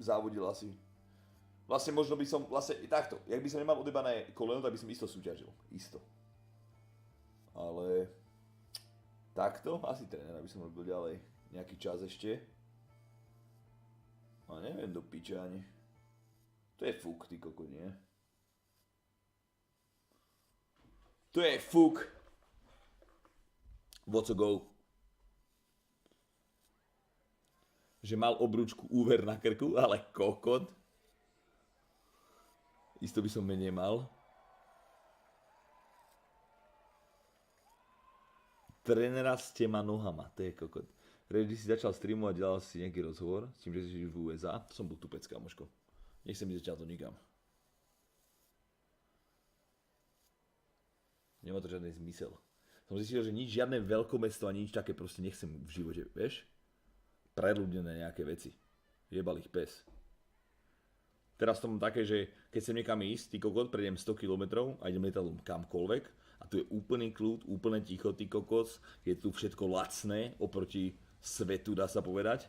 závodil asi. Vlastne možno by som, vlastne takto, jak by som nemal odebané koleno, tak by som isto súťažil. Isto. Ale takto, asi trénera by som robil ďalej. Nejaký čas ešte. A neviem do piče ani. To je fuk, ty koko, nie? To je fuk. What's a go? Že mal obručku úver na krku, ale kokot. Isto by som menej mal. Trénera s těma nohama, to je kokot. Když si začal streamovať, dělal si nejaký rozhovor s tým, že si žil v USA. To som bol tupec, kamoško. Nechcem mi začal to nikam. Nemá to žiadny zmysel. Som zistil, že žiadne veľkomesto ani nič také proste nechcem v živote, vieš? Preľudnené nejaké veci. Jebal ich pes. Teraz to mám také, že keď chcem niekam ísť, ty kokot, prejdem 100 km a idem lietadlom kamkoľvek a tu je úplný kľud, úplne ticho, ty kokos, je tu všetko lacné oproti svetu, dá sa povedať.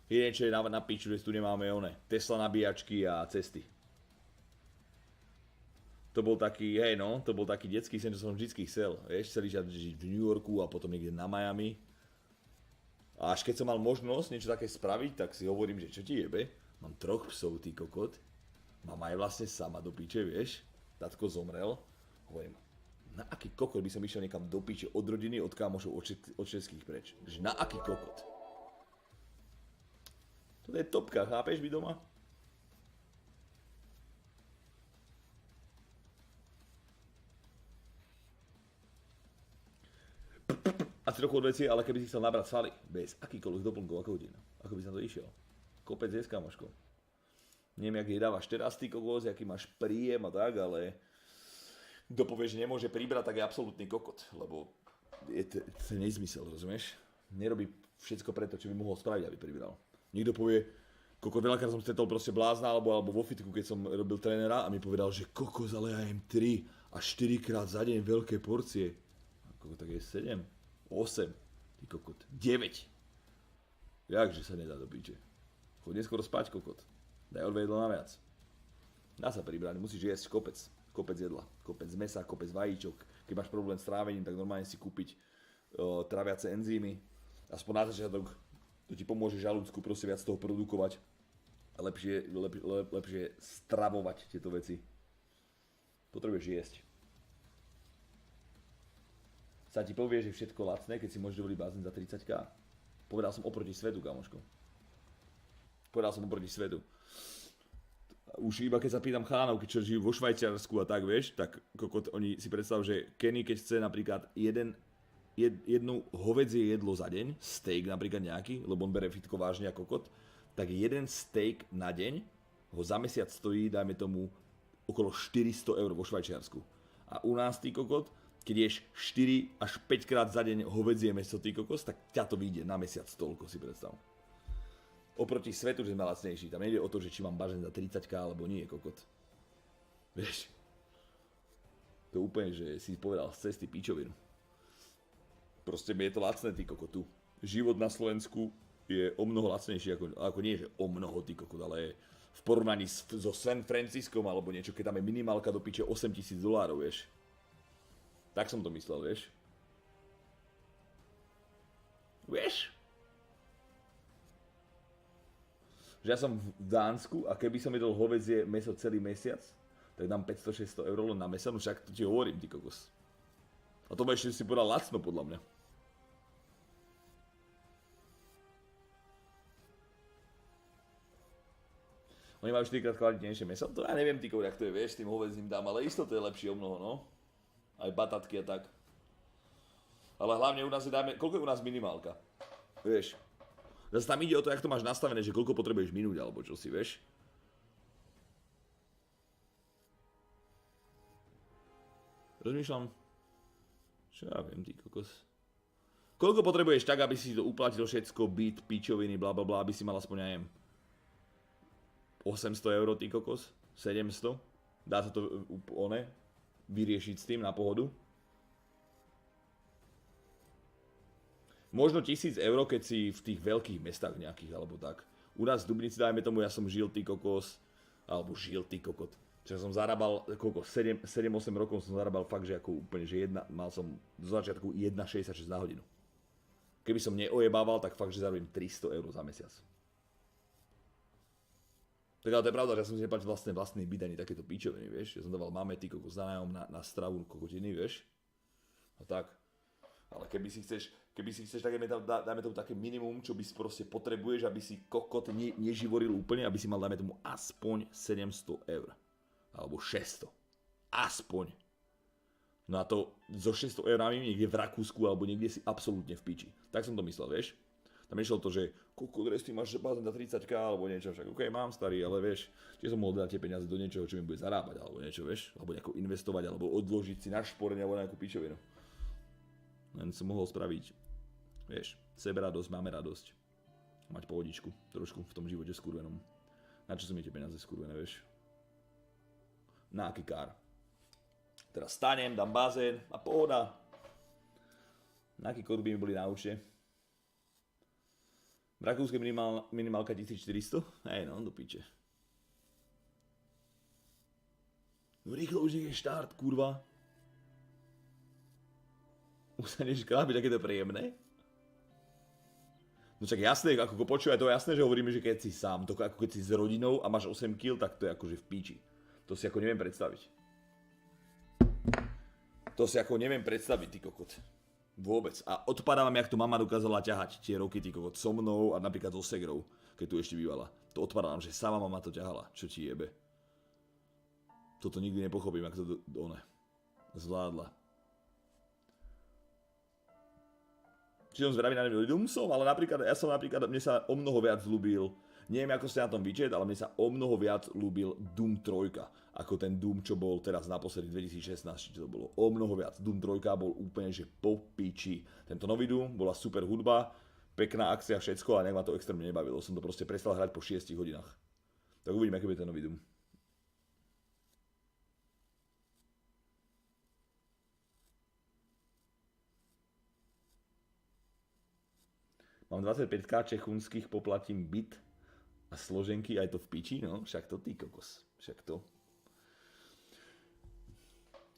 Jedine, čo je na piču, že tu nemáme Tesla nabíjačky a cesty. To bol taký, hej no, to bol taký detský sen, čo som vždycky chcel, vieš, celý život žiť v New Yorku a potom niekde na Miami. A až keď som mal možnosť niečo také spraviť, tak si hovorím, že čo ti jebe? Mám 3 psov, ty kokot. Mama je vlastne sama do piče, vieš. Tatko zomrel. Hovorím, na aký kokot by som išiel niekam do piče od rodiny, od kámošov, od všetkých preč. Že na aký kokot? To je topka, chápeš, byť doma? Asi trochu odveci, ale keby si chcel nabrať svaly, bez akýkoľvek doplnkov, ako hodina, ako by som to išiel. Kopec je s kamoškou. Neviem, jak jej dávaš teraz, ty kokos, aký máš príjem a tak, ale kto povie, že nemôže pribrať, tak je absolútny kokot, lebo je to nezmysel, rozumieš? Nerobí všetko preto, čo by mohol spraviť, aby pribral. Niekto povie, kokot, veľakrát som stretol proste blázna, alebo vo fitku, keď som robil trénera a mi povedal, že kokos, ale ja jem 3 až 4 krát za deň veľké porcie. A kokot, tak je 7, 8, ty kokot, 9. Jakže sa nedá do piče. Choď neskôr spať, kokot. Daj o 2 jedlo naviac. Dá sa pribrať, musíš jesť kopec jedla. Kopec mesa, kopec vajíčok. Keď máš problém s trávením, tak normálne si kúpiť traviace enzymy. Aspoň na začiatok to ti pomôže žalúdku proste viac toho produkovať. A lepšie stravovať tieto veci. Potrebuješ jesť. Sa ti povie, že všetko lacné, keď si môžeš dovoliť bazén za 30k. Povedal som oproti svetu, kamoško. Povedal som oproti svetu. Už iba keď sa pýtam chánov, čo žijú vo Švajčiarsku a tak, vieš, tak kokot, oni si predstav, že Kenny, keď chce napríklad jednu hovädzie jedlo za deň, steak napríklad nejaký, lebo on bere fitko vážne a kokot, tak jeden steak na deň ho za mesiac stojí, dajme tomu, okolo 400 eur vo Švajčiarsku. A u nás, ty kokot, keď ješ 4 až 5 krát za deň hovädzie mäso, ty kokos, tak ťa to vyjde na mesiac toľko, si predstav. Oproti svetu, že sme lacnejší. Tam nejde o to, že či mám bažen za 30k alebo nie, kokot. Vieš. To úplne, že si povedal z cesty pičovinu. Proste mi je to lacné, ty kokotu. Život na Slovensku je o mnoho lacnejší, ako nie, že o mnoho, ty kokot, ale v porovnaní so San Franciskom alebo niečo, keď tam je minimálka do piče $8,000, vieš. Tak som to myslel, vieš. Vieš? Že ja som v Dánsku a keby som jedol hovädzie mäso celý mesiac, tak dám 500-600 eur len na mäso, no však to ti hovorím, ty kokos. A to ešte si povedal lacno, podľa mňa. Oni majú 4-krát kvalitnejšie mäso, to ja neviem, ty kokos, jak to je, vieš, s tým hovedzím dám, ale isto to je lepšie o mnoho, no. Aj batatky a tak. Ale hlavne u nás je, dajme, koľko je u nás minimálka? Vieš. Zase tam ide o to, jak to máš nastavené, že koľko potrebuješ minúť, alebo čo si, vieš. Rozmýšľam, čo ja viem, ty kokos. Koľko potrebuješ tak, aby si to uplatil všetko, byt, pičoviny, blablabla, aby si mal aspoň, ja neviem, 800 eur, ty kokos, 700. Dá sa to, vyriešiť s tým na pohodu. Možno 1000 eur, keď si v tých veľkých mestách nejakých, alebo tak. U nás v Dubnici, dajme tomu, ja som žil ty kokos, alebo žil ty kokot. Čiže som zarábal, koľko, 7-8 rokov som zarábal fakt, že ako úplne, že mal som do začiatku 1,66 na hodinu. Keby som neojebával, tak fakt, že zarobím 300 eur za mesiac. Tak ale to je pravda, že ja som si neplatil vlastný byt ani takéto píčoviny, vieš. Ja som dával máme ty kokos za nájom na stravu kokotiny, vieš. A tak. Ale keby si chceš, tak dajme tomu také minimum, čo by si proste potrebuješ, aby si kokot neživoril úplne, aby si mal, dajme tomu, aspoň 700 eur. Alebo 600. Aspoň. No a to so 600 eurami niekde v Rakúsku alebo niekde si absolútne v piči. Tak som to myslel, vieš. Tam išlo to, že koľko ty máš bazén za 30k alebo niečo, však okej, mám starý, ale vieš, či som mohol dať tie peniaze do niečoho, čo mi bude zarábať, alebo niečo, vieš, alebo nejako investovať, alebo odložiť si na šporenie, alebo nejakú pičovinu. Len som mohol spraviť, vieš, seberadosť, máme radosť. Mať pohodičku, trošku v tom živote skurvenom. Na čo sú mi tie peniaze skurvené, vieš? Na aký kár. Teraz stanem, dám bazén a pohoda. Na aký korú by mi boli na účte? V Rakúske minimálka 1400? Hej no, do piče. No rýchlo už je štart, kurva. Už sa než klápiť, aké to je príjemné. No čak jasné, ako počúvaj, to je jasné, že hovoríme, že keď si sám, to ako keď si s rodinou a máš 8 kg, tak to je akože v píči. To si ako neviem predstaviť. To si ako neviem predstaviť, ty kokot. Vôbec. A odpadávam, jak to mama dokázala ťahať tie roky, ty kokot, so mnou a napríklad so segrou, keď tu ešte bývala. To odpadávam, že sama mama to ťahala. Čo ti jebe? Toto nikdy nepochopím, ak to zvládla. Či som zvedavý na ľuďom som, ale napríklad, mne sa o mnoho viac ľúbil, neviem ako ste na tom vidieť, ale mne sa o mnoho viac ľúbil Doom 3, ako ten Doom, čo bol teraz naposledy 2016, či to bolo o mnoho viac. Doom 3 bol úplne, že po piči. Tento nový Doom, bola super hudba, pekná akcia, všetko, a nejak ma to extrémne nebavilo. Som to proste prestal hrať po 6 hodinách. Tak uvidíme, aký bude ten nový Doom. Mám 25k čechunských, poplatím byt a složenky, aj to v piči, no, však to ty kokos, však to.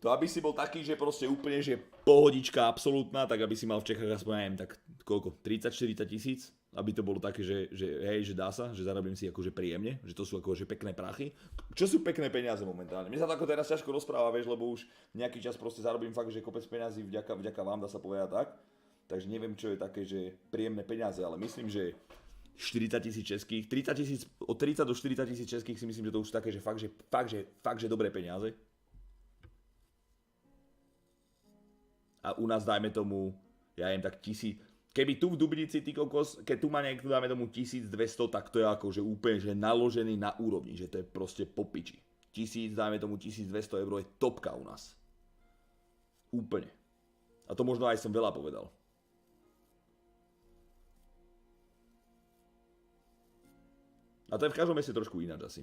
To aby si bol taký, že proste úplne, že pohodička absolútna, tak aby si mal v Čechách aspoň, neviem, tak koľko, 30-40 tisíc, aby to bolo také, že hej, že dá sa, že zarobím si akože príjemne, že to sú akože pekné prachy. Čo sú pekné peniaze momentálne? Mne sa to ako teraz ťažko rozpráva, vieš, lebo už nejaký čas proste zarobím fakt, že kopec peniazy vďaka vám, dá sa povedať tak. Takže neviem, čo je také, že príjemné peniaze, ale myslím, že 40 000 českých, od 30 do 40 000 českých si myslím, že to už také, že fakt, že dobré peniaze. A u nás dajme tomu, ja jem tak 1000, keby tu v Dubnici, ty kokos, keď tu má niekto, dajme tomu 1200, tak to je akože úplne, že naložený na úrovni, že to je proste po piči. 1000, dajme tomu 1200 eur je topka u nás. Úplne. A to možno aj som veľa povedal. A to je v každom meste trošku ináč asi.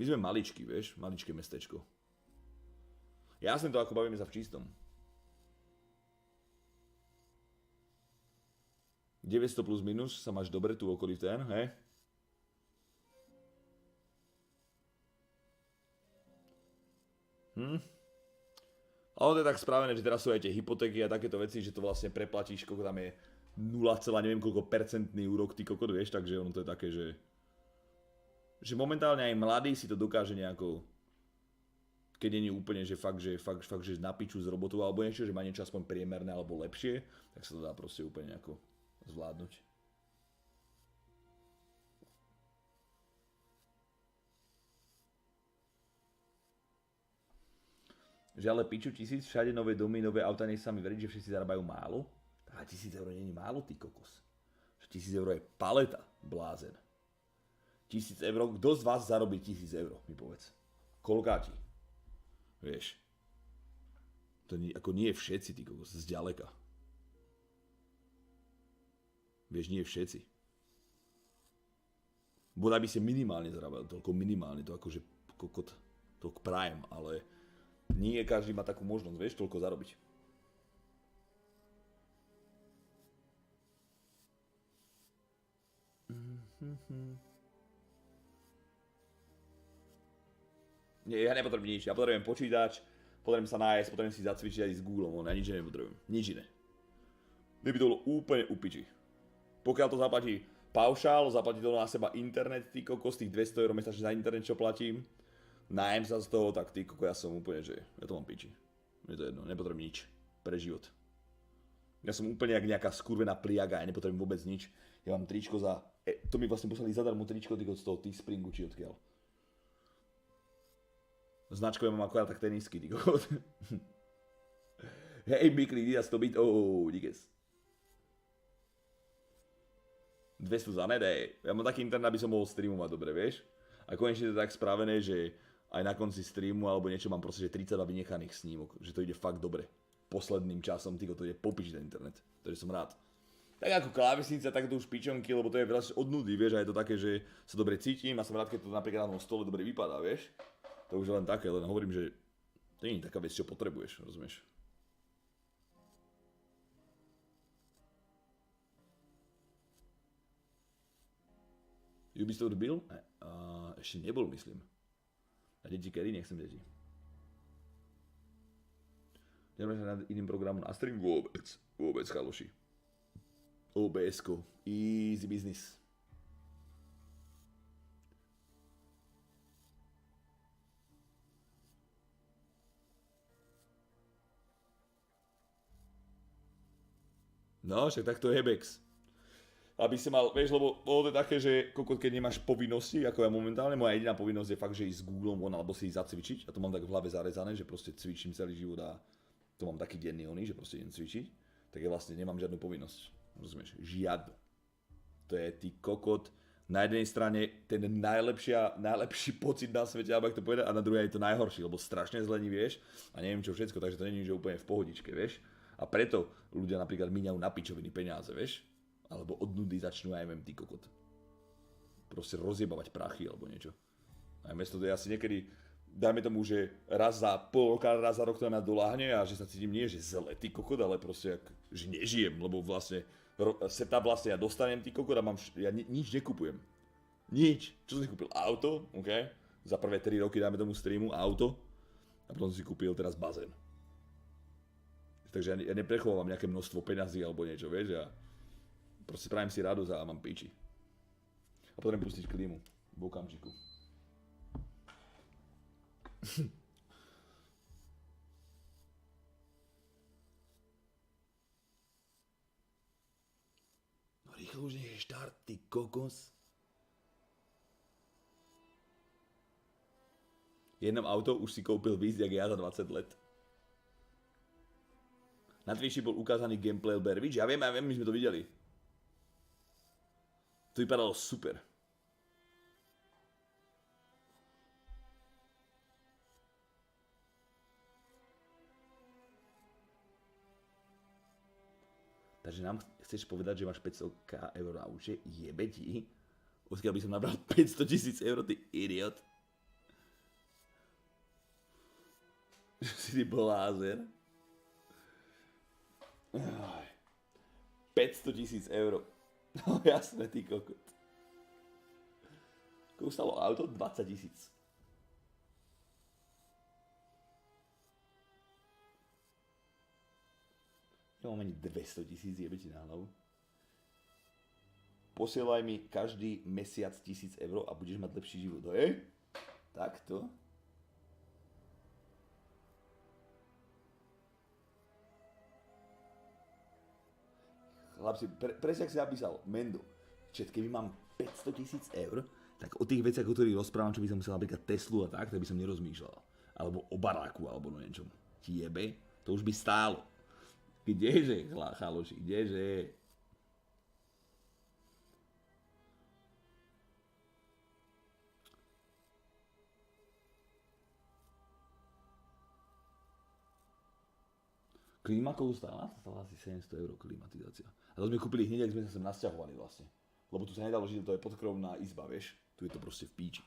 My sme maličky, vieš, maličké mestečko. Jasne to, ako bavíme sa v čistom. 900 plus minus, sa máš dobre tu okolí ten, hej? Ale to je tak spravené, že teraz sú aj tie hypotéky a takéto veci, že to vlastne preplatíš, koľko tam je 0, neviem koľko percentný úrok, ty kokot, vieš, takže ono to je také, že momentálne aj mladý si to dokáže nejako, keď nie je úplne, že fakt, že na piču z robotu alebo niečo, že má niečo aspoň priemerné alebo lepšie, tak sa to dá proste úplne nejako zvládnuť. Že ale piču 1000, všade nové domy, nové auta, nech sa mi veriť, že všetci zarábajú málo. Ale 1000 eur nie je málo, ty kokos. 1000 eur je paleta, blázen. 1000 eur, kto z vás zarobí 1000 eur, mi povedz. Koľkáti? Vieš. To ako nie všetci, ty kokos, zďaleka. Vieš, nie všetci. Bodaj by si minimálne zarábali, toľko minimálne, to akože kokot, toľko prajem, ale nie každý má takú možnosť, vieš, toľko zarobiť. Nie, ja nepotrebujem nič, ja potrebujem počítač, potrebujem sa nájsť, potrebujem si zacvičiť aj s Googlom, ja nič nepotrebujem, nič iné. Mne by to bolo úplne upiči. Pokiaľ to zaplatí paušál, zaplatí to na seba internet, ty kokos, tých 200 € mesačne za internet, čo platím, nájem sa z toho, tak ty koko, ja som úplne, že ja to mám piči. Mne to jedno, nepotrebujem nič pre život. Ja som úplne jak nejaká skurvená pliaga, ja nepotrebujem vôbec nič. Ja mám tričko za, to mi vlastne poslali zadarmo tričko z toho Teespringu, či odkiaľ. Značkové mám akorát tak tenisky, ty kokos. Hej, Bikli, días to byť, díkes. 200 za nedej. Ja mám taký internet, aby som mohol streamovať dobre, vieš? A konečne to je tak spravené, že aj na konci streamu alebo niečo mám proste, že 32 vynechaných snímok, že to ide fakt dobre. Posledným časom, tyko, to ide popiči ten internet, takže som rád. Tak ako klávesnica, tak to už pičonky, lebo to je veľa od nudy, vieš, a je to také, že sa dobre cítim a som rád, keď to napríklad na tom stole dobre vypadá, vieš. To už je len také, len hovorím, že to nie je taká vec, čo potrebuješ, rozumieš. Ubisoft byl? Ešte nebol, myslím. A deti kedy? Nechcem deti. Nemáš nad iným programom na stream? Vôbec, chaloši. OBS-ko. Easy business. No, však tak to je Bex. Aby si mal, vieš, lebo to je také, že keď nemáš povinnosti, ako ja momentálne, moja jediná povinnosť je fakt, že ísť s Googlom von, alebo si ísť zacvičiť. A to mám tak v hlave zarezané, že proste cvičím celý život a to mám taký denný oný, že proste idem cvičiť. Tak ja vlastne nemám žiadnu povinnosť. Rozumieš? Žiadnu. To je ty kokot. Na jednej strane ten najlepší pocit na svete, alebo ak to povedať, a na druhej je to najhorší, lebo strašne zlení, vieš, a neviem čo všetko, takže to nie je, že úplne v pohodičke, vieš. A preto ľudia napríklad míňajú na pičoviny peniaze, vieš. Alebo od nudy začnú, ja neviem, ty kokot. Proste rozjebavať prachy alebo niečo. A mesto to je asi niekedy, dajme tomu, že raz za pol roka, raz za rok to na doláhne a že sa cítim nie, že zle, ty kokot, ale proste, že nežijem, lebo vlastne seta vlastne ja dostanem ty kokot a ja nič nekupujem. Nič. Čo som si kúpil? Auto, OK? Za prvé 3 roky, dajme tomu streamu, auto. A potom som si kúpil teraz bazén. Takže ja neprechovávam nejaké množstvo peňazí alebo niečo, vieš, ja proste prajem si radosť a mám piči. A potrebujem pustiť klímu v okamžiku. No rýchlo už nech je štart, ty kokos. Jednom auto už si kúpil víc, jak ja za 20 let. Na Twitchi bol ukázaný gameplay Bear Witch. Ja viem, my sme to videli. To vypadalo super. Takže nám chceš povedať, že máš 500 eur na účte? Jebe ti? Odkiaľ by som nabral 500 000 eur, ty idiot. Si ty blázen. 500 000 eur. No jasné, ty kokot. Koľko stalo auto? 20 000. Ja mám ani 200 000, jebe ti na hlavu. Posielaj mi každý mesiac 1000 eur a budeš mať lepší život. Hej? Takto. Chlapci, presne ak si napísal, Mendo, čiže keby mám 500 000 eur, tak o tých veciach, o ktorých rozprávam, čo by som musel napríklad Teslu a tak by som nerozmýšľal. Alebo o baráku, alebo no niečom. Ti jebe, to už by stálo. Kdeže, chaloši, kdeže? Klíma koľko stála? Stála asi 700 eur klimatizácia. A to sme kúpili hneď, ak sme sa sem nasťahovali vlastne. Lebo tu sa nedalo žiť, to je podkrovná izba, vieš. Tu je to proste v píči.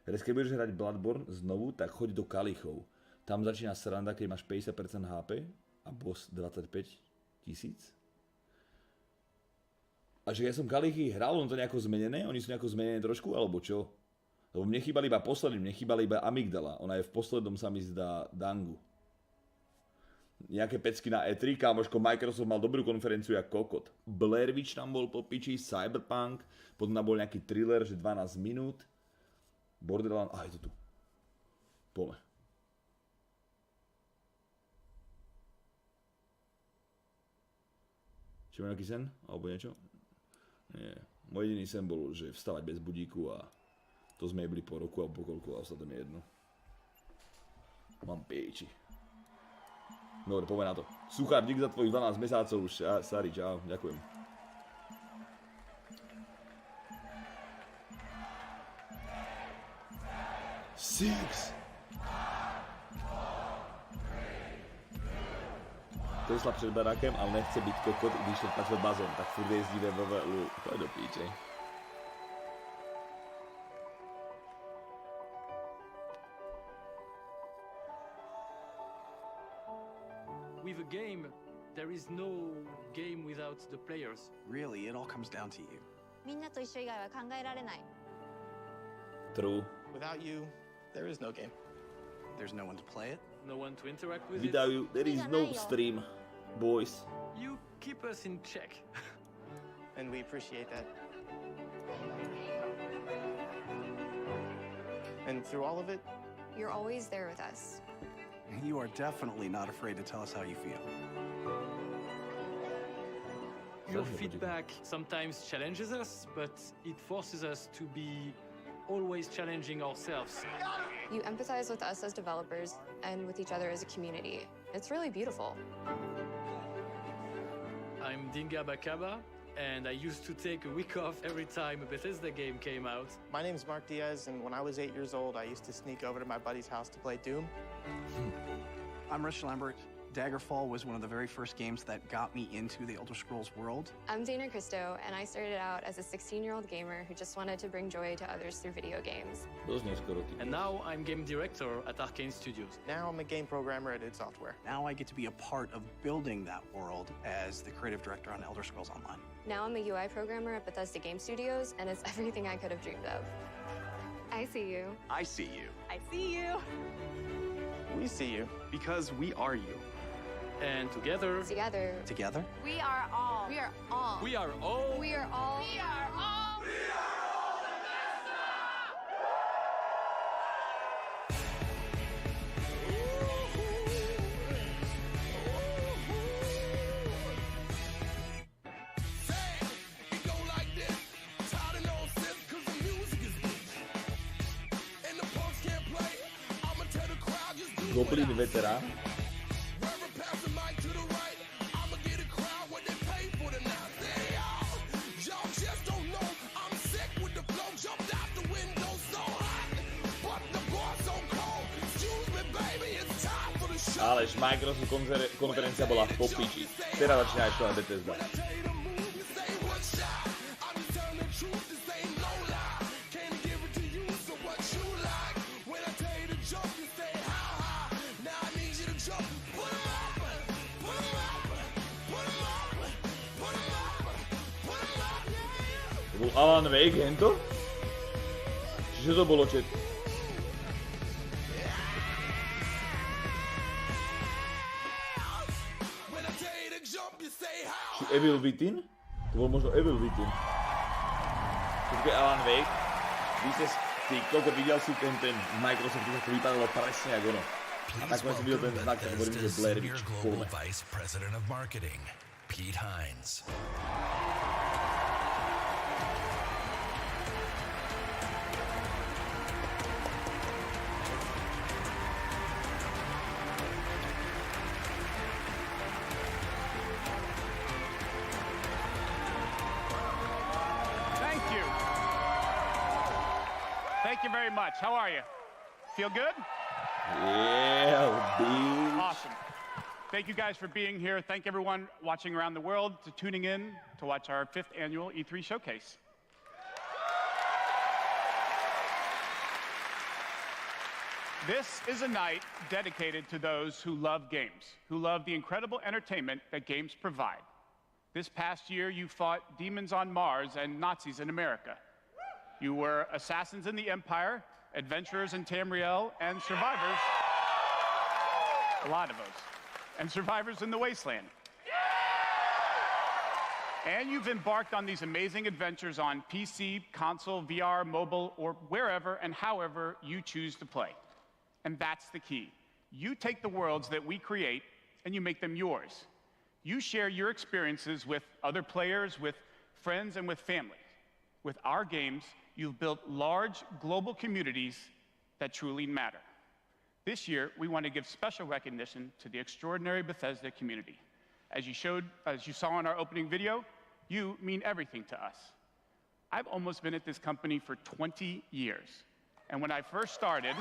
Keď budeš hrať Bloodborne znovu, tak choď do Kalichov. Tam začína sranda, keď máš 50% HP a boss 25 000. A že ja som Kalichy hral, on to nejako zmenené? Oni sú nejako zmenené trošku, alebo čo? Lebo mne chýbali iba posledný, mne chýbala iba Amygdala. Ona je v poslednom, sa mi zdá, Dangu. Nejaké pecky na E3, kámoško, Microsoft mal dobrú konferenciu jak kokot. Blair Witch tam bol po piči, Cyberpunk, potom tam bol nejaký thriller, že 12 minút. Borderlands, je to tu. Poďme. Či má nejaký sen? Alebo niečo? Nie. Môj jediný sen bol, že vstávať bez budíku a to sme jebli po roku a po koľku a ostatné je jedno. Mám péči. Dobre, poďme na to. Suchár, dík za tvojich 12 mesiacov už. Sari, čau, ďakujem. Six. Tesla před barákem, ale nechce být kokot, když šel bazén, tak furt jezdí ve VVU. To je do píče. With a game, there is no game without the players. Really, it all comes down to you. みんなと一緒以外は考えられない。 True. Without you, there is no game. There's no one to play it. No one to interact with Without it. you, there is no stream, boys. You keep us in check. And we appreciate that. And through all of it, You're always there with us. You are definitely not afraid to tell us how you feel. Your feedback sometimes challenges us, but it forces us to be always challenging ourselves. You empathize with us as developers and with each other as a community. It's really beautiful. I'm Dinga Bakaba, and I used to take a week off every time a Bethesda game came out. my name's Mark Diaz, and when I was 8 years old, I used to sneak over to my buddy's house to play Doom. I'm Rich Lambert. Daggerfall was one of the very first games that got me into the Elder Scrolls world. I'm Dana Christo, and I started out as a 16-year-old gamer who just wanted to bring joy to others through video games. And now I'm game director at Arcane Studios. Now I'm a game programmer at id Software. Now I get to be a part of building that world as the creative director on Elder Scrolls Online. Now I'm a UI programmer at Bethesda Game Studios, and it's everything I could have dreamed of. I see you. I see you. I see you. We see you. Because we are you. And together, Together? We are all. We are all. we are all. We are all. We are all. Goblin veterán. Alež Microsoft konferencia bola v popiči. Teraz začína ešte na Bethesda. To bol Alan Wake, hento? Čiže to bolo, chat? Evil Within? To bol možno Evil Within. Toto je Alan Wake. Vy ste ty koľko videl si ten Microsoft, to vypadalo presne ako ono. A takhle som videl ten znak, tak hovorím, že Blair Witch. Global Vice President of Marketing, Pete Hines. Thank you very much. How are you? Feel good? Yeah, bitch. Awesome. Thank you guys for being here. Thank everyone watching around the world to tuning in to watch our 5th annual E3 showcase. This is a night dedicated to those who love games, who love the incredible entertainment that games provide. This past year, you fought demons on Mars and Nazis in America. You were assassins in the Empire, adventurers in Tamriel, and survivors, a lot of those, and survivors in the Wasteland. And you've embarked on these amazing adventures on PC, console, VR, mobile, or wherever and however you choose to play. And that's the key. You take the worlds that we create and you make them yours. You share your experiences with other players, with friends, and with family. With our games, you've built large global communities that truly matter. This year, we want to give special recognition to the extraordinary Bethesda community. As you saw in our opening video, you mean everything to us. I've almost been at this company for 20 years. And when I first started,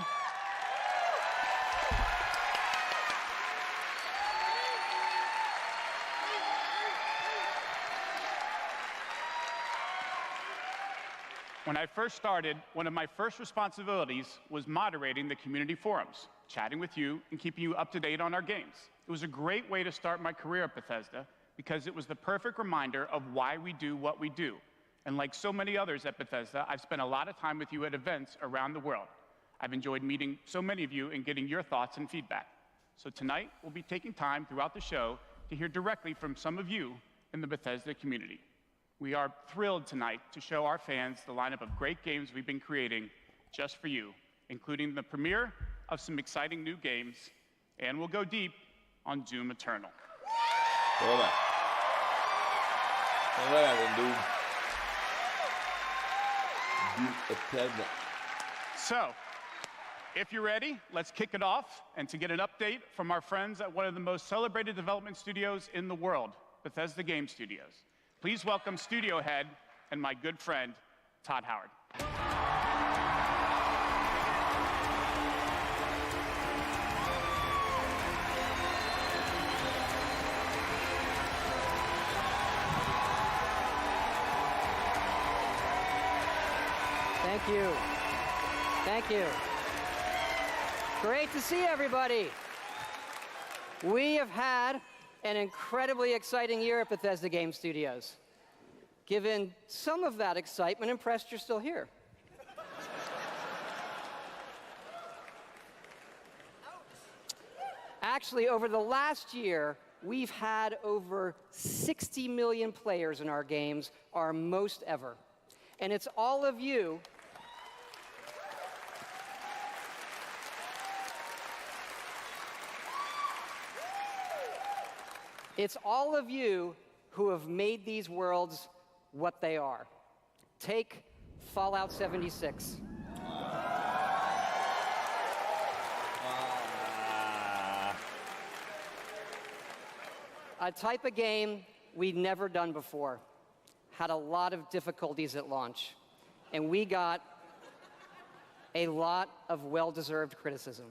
one of my first responsibilities was moderating the community forums, chatting with you, and keeping you up to date on our games. It was a great way to start my career at Bethesda because it was the perfect reminder of why we do what we do. And like so many others at Bethesda, I've spent a lot of time with you at events around the world. I've enjoyed meeting so many of you and getting your thoughts and feedback. So tonight, we'll be taking time throughout the show to hear directly from some of you in the Bethesda community. We are thrilled tonight to show our fans the lineup of great games we've been creating just for you, including the premiere of some exciting new games, and we'll go deep on Doom Eternal. Dobre. Doom Eternal. So, if you're ready, let's kick it off. And to get an update from our friends at one of the most celebrated development studios in the world, Bethesda Game Studios, please welcome studio head and my good friend, Todd Howard. Thank you. Thank you. Great to see everybody. We have had an incredibly exciting year at Bethesda Game Studios. Given some of that excitement, impressed you're still here. Actually, over the last year, we've had over 60 million players in our games, our most ever. And it's all of you who have made these worlds what they are. Take Fallout 76. A type of game we'd never done before. Had a lot of difficulties at launch. And we got a lot of well-deserved criticism.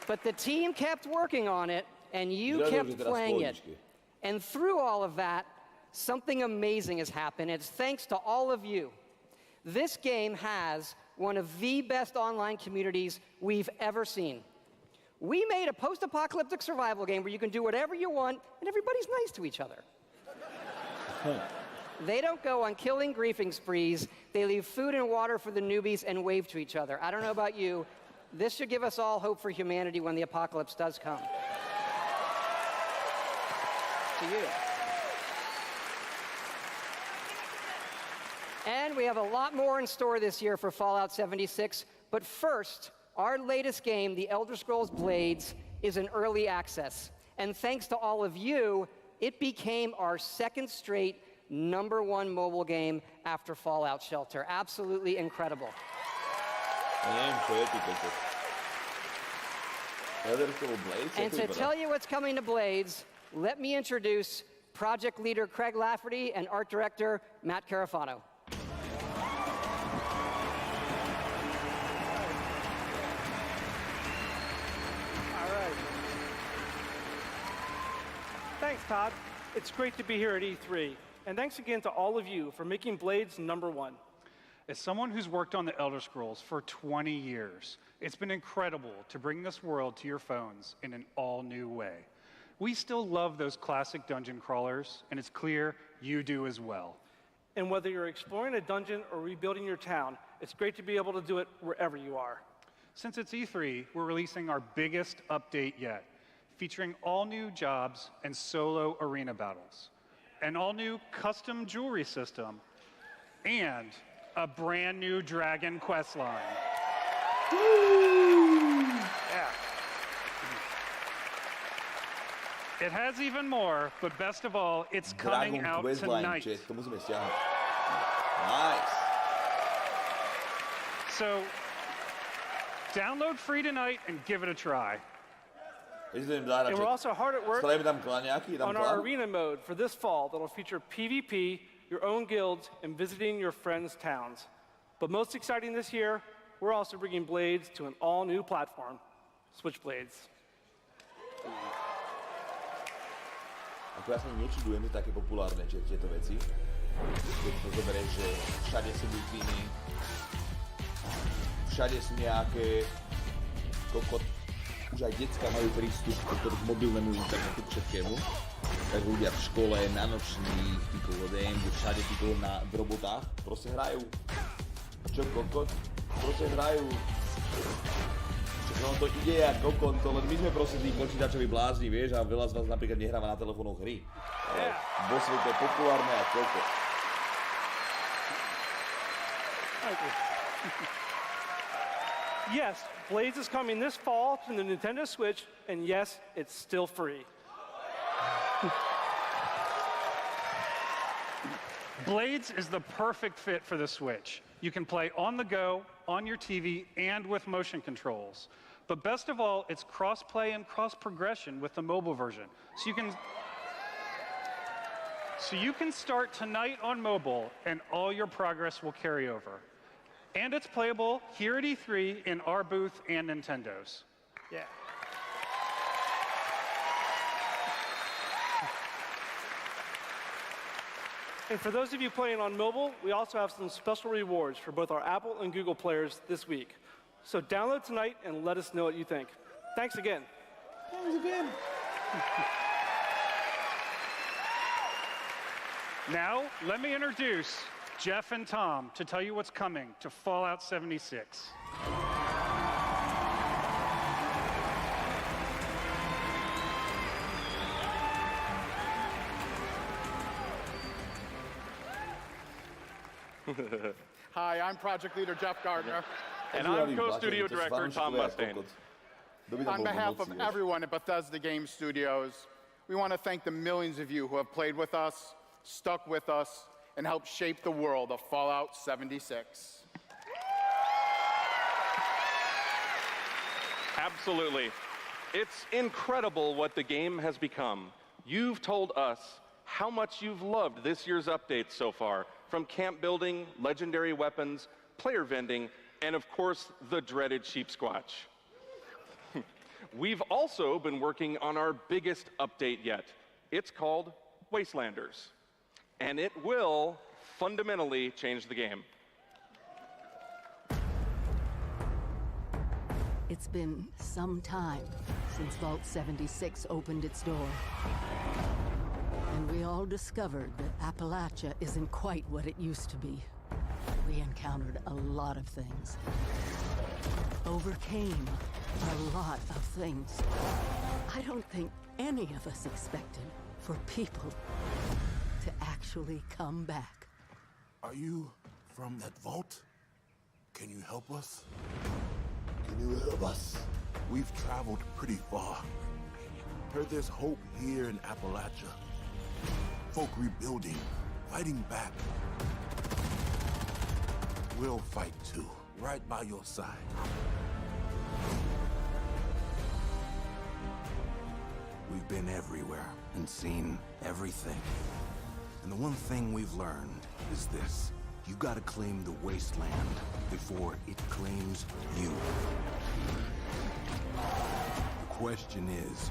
But the team kept working on it, and you kept playing it. And through all of that, something amazing has happened. It's thanks to all of you. This game has one of the best online communities we've ever seen. We made a post-apocalyptic survival game where you can do whatever you want, and everybody's nice to each other. They don't go on killing griefing sprees. They leave food and water for the newbies and wave to each other. I don't know about you. This should give us all hope for humanity when the apocalypse does come. To you. And we have a lot more in store this year for Fallout 76. But first, our latest game, The Elder Scrolls Blades, is in early access. And thanks to all of you, it became our second straight #1 mobile game after Fallout Shelter. Absolutely incredible. And to tell you what's coming to Blades, let me introduce project leader Craig Lafferty and art director Matt Carafano. Thanks, Todd. It's great to be here at E3. And thanks again to all of you for making Blades #1. As someone who's worked on the Elder Scrolls for 20 years, it's been incredible to bring this world to your phones in an all-new way. We still love those classic dungeon crawlers, and it's clear you do as well. And whether you're exploring a dungeon or rebuilding your town, it's great to be able to do it wherever you are. Since it's E3, we're releasing our biggest update yet, featuring all new jobs and solo arena battles, an all-new custom jewelry system, and a brand new dragon quest line. Yeah. It has even more, but best of all, it's coming out tonight. Nice. So, download free tonight and give it a try. And we're also hard at work on our arena mode for this fall that'll feature PvP, your own guilds, and visiting your friends' towns. But most exciting this year, we're also bringing Blades to an all-new platform, Switchblades. Ako ja sa nečudujem, že také populárne tieto veci. Keď to zoberieš, že všade sú vitriny, všade sú nejaké kokot. Už aj decká majú prístup k mobilnému internetu, k všetkému. Tak ľudia v škole, na nočných, všade v robotách proste hrajú. Čo kokot? Proste hrajú. No to ide jak kokon, to len my sme proste tí počítačoví blázni, vieš, a veľa z vás napríklad nehráva na telefónoch hry. Ale vo svete je populárne a kokot. Yes, Blades is coming this fall to the Nintendo Switch, and yes, it's still free. Blades is the perfect fit for the Switch. You can play on the go, on your TV, and with motion controls. But best of all, it's cross-play and cross-progression with the mobile version. So you can start tonight on mobile, and all your progress will carry over. And it's playable here at E3 in our booth and Nintendo's. Yeah. And for those of you playing on mobile, we also have some special rewards for both our Apple and Google players this week. So download tonight and let us know what you think. Thanks again. Thanks again. Now, let me introduce Jeff and Tom to tell you what's coming to Fallout 76. Hi, I'm Project Leader Jeff Gardner. And I'm Co-Studio Director Tom Mustaine. On behalf of everyone at Bethesda Game Studios, we want to thank the millions of you who have played with us, stuck with us, and helped shape the world of Fallout 76. Absolutely. It's incredible what the game has become. You've told us how much you've loved this year's updates so far, from camp building, legendary weapons, player vending, and of course, the dreaded sheep squatch. We've also been working on our biggest update yet. It's called Wastelanders, and it will fundamentally change the game. It's been some time since Vault 76 opened its door. And we all discovered that Appalachia isn't quite what it used to be. We encountered a lot of things. Overcame a lot of things. I don't think any of us expected for people to actually come back. Are you from that vault? Can you help us? Can you help us? We've traveled pretty far. Heard there's hope here in Appalachia. Folk rebuilding, fighting back. We'll fight too, right by your side. We've been everywhere and seen everything. And the one thing we've learned is this. You gotta claim the wasteland before it claims you. The question is,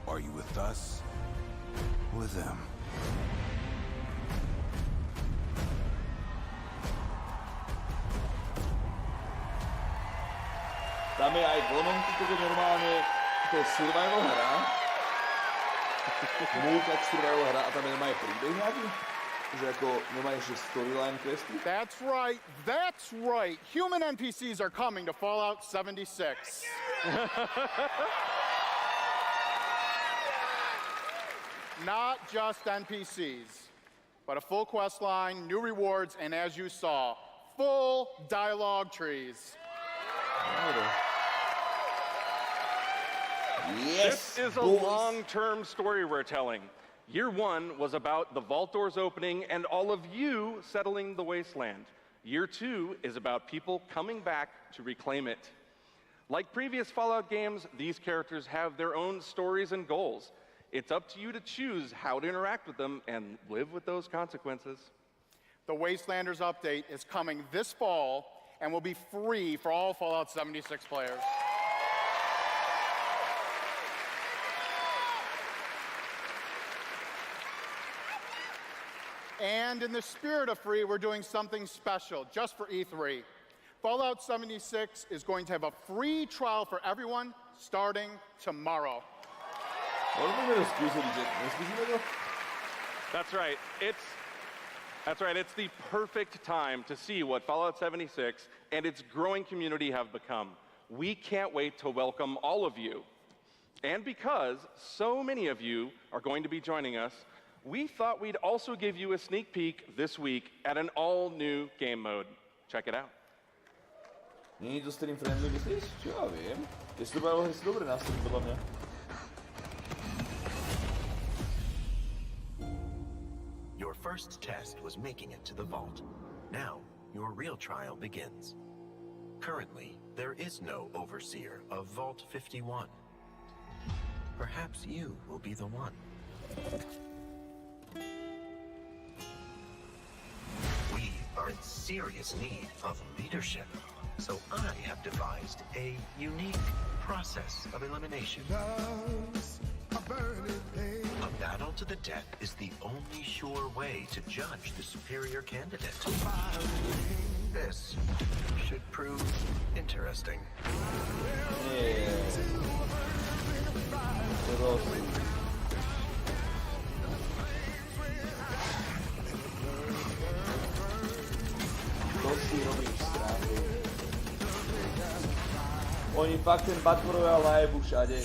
are you with us or with them? tam je aj vononku, toto normálne, to je survival hra. Múkak survival hra a tam je normálne príbeh nejaký? Že ako normálne ešte storyline questy? That's right, that's right. Human NPCs are coming to Fallout 76. Not just NPCs, but a full quest line, new rewards, and as you saw, full dialogue trees. Yes, this is a long-term story we're telling. Year 1 was about the vault doors opening and all of you settling the wasteland. Year 2 is about people coming back to reclaim it. Like previous Fallout games, these characters have their own stories and goals. It's up to you to choose how to interact with them and live with those consequences. The Wastelanders update is coming this fall and will be free for all Fallout 76 players. And in the spirit of free, we're doing something special just for E3. Fallout 76 is going to have a free trial for everyone starting tomorrow. That's right. It's the perfect time to see what Fallout 76 and its growing community have become. We can't wait to welcome all of you. And because so many of you are going to be joining us, we thought we'd also give you a sneak peek this week at an all-new game mode. Check it out. Není to stream friendly, myslíš? Čo ja viem. Jestli to bude si dobre na stream, podľa mňa. Your first test was making it to the vault. Now, your real trial begins. Currently, there is no overseer of Vault 51. Perhaps you will be the one. We are in serious need of leadership, so I have devised a unique process of elimination. A battle to the death is the only sure way to judge the superior candidate. This should prove interesting. To si robíš stranu. Oni fakt ten Battle Royale live všade.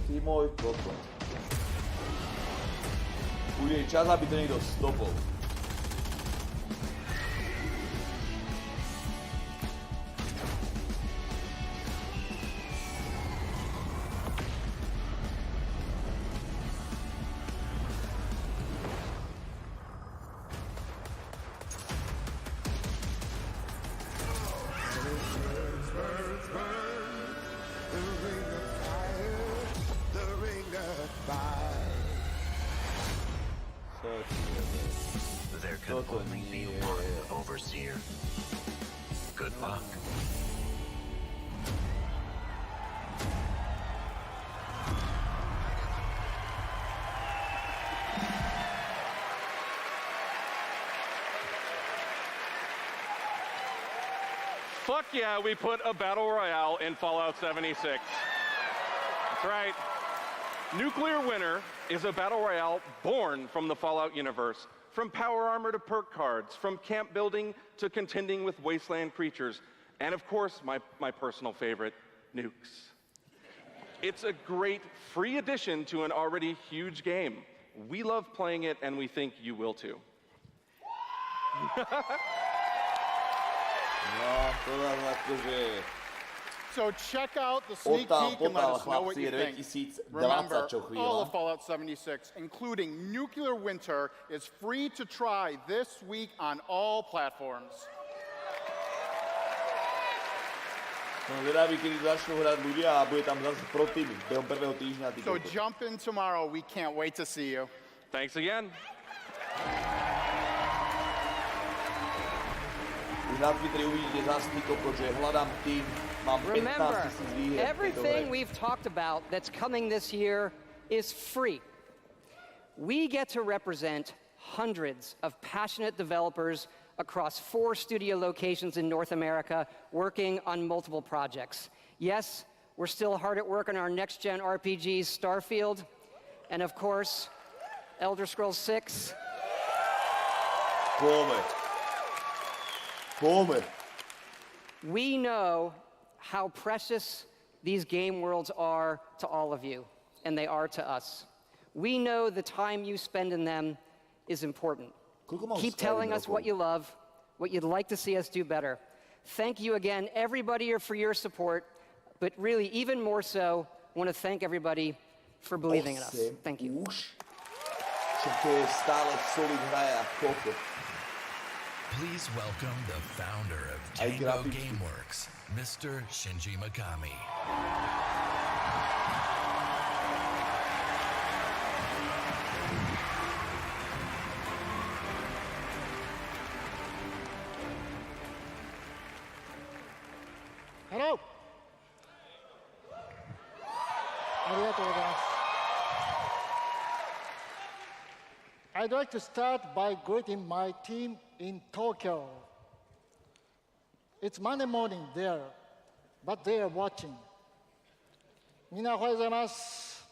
Ty môj kokot. Bude čas, aby to niekto stopol. There can only be one overseer. Good luck. Fuck yeah, we put a battle royale in Fallout 76. That's right. Nuclear Winter is a battle royale born from the Fallout universe. From power armor to perk cards, from camp building to contending with wasteland creatures, and of course, my personal favorite, nukes. It's a great free addition to an already huge game. We love playing it, and we think you will too. So check out the sneak peek and let us know what you think. Remember, all of Fallout 76, including Nuclear Winter, is free to try this week on all platforms. So jump in tomorrow. We can't wait to see you. Thanks again. Remember, everything we've talked about that's coming this year is free. We get to represent hundreds of passionate developers across 4 studio locations in North America working on multiple projects. Yes, we're still hard at work on our next-gen RPGs, Starfield, and of course, Elder Scrolls 6. Come. We know how precious these game worlds are to all of you, and they are to us. We know the time you spend in them is important. Keep telling us what you love, what you'd like to see us do better. Thank you again, everybody, for your support, but really, even more so, I want to thank everybody for believing in us. Thank you. Please welcome the founder of Tango Gameworks, Mr. Shinji Mikami. Hello. I'd like to start by greeting my team in Tokyo. It's Monday morning there, but they are watching. みんなおはようございます。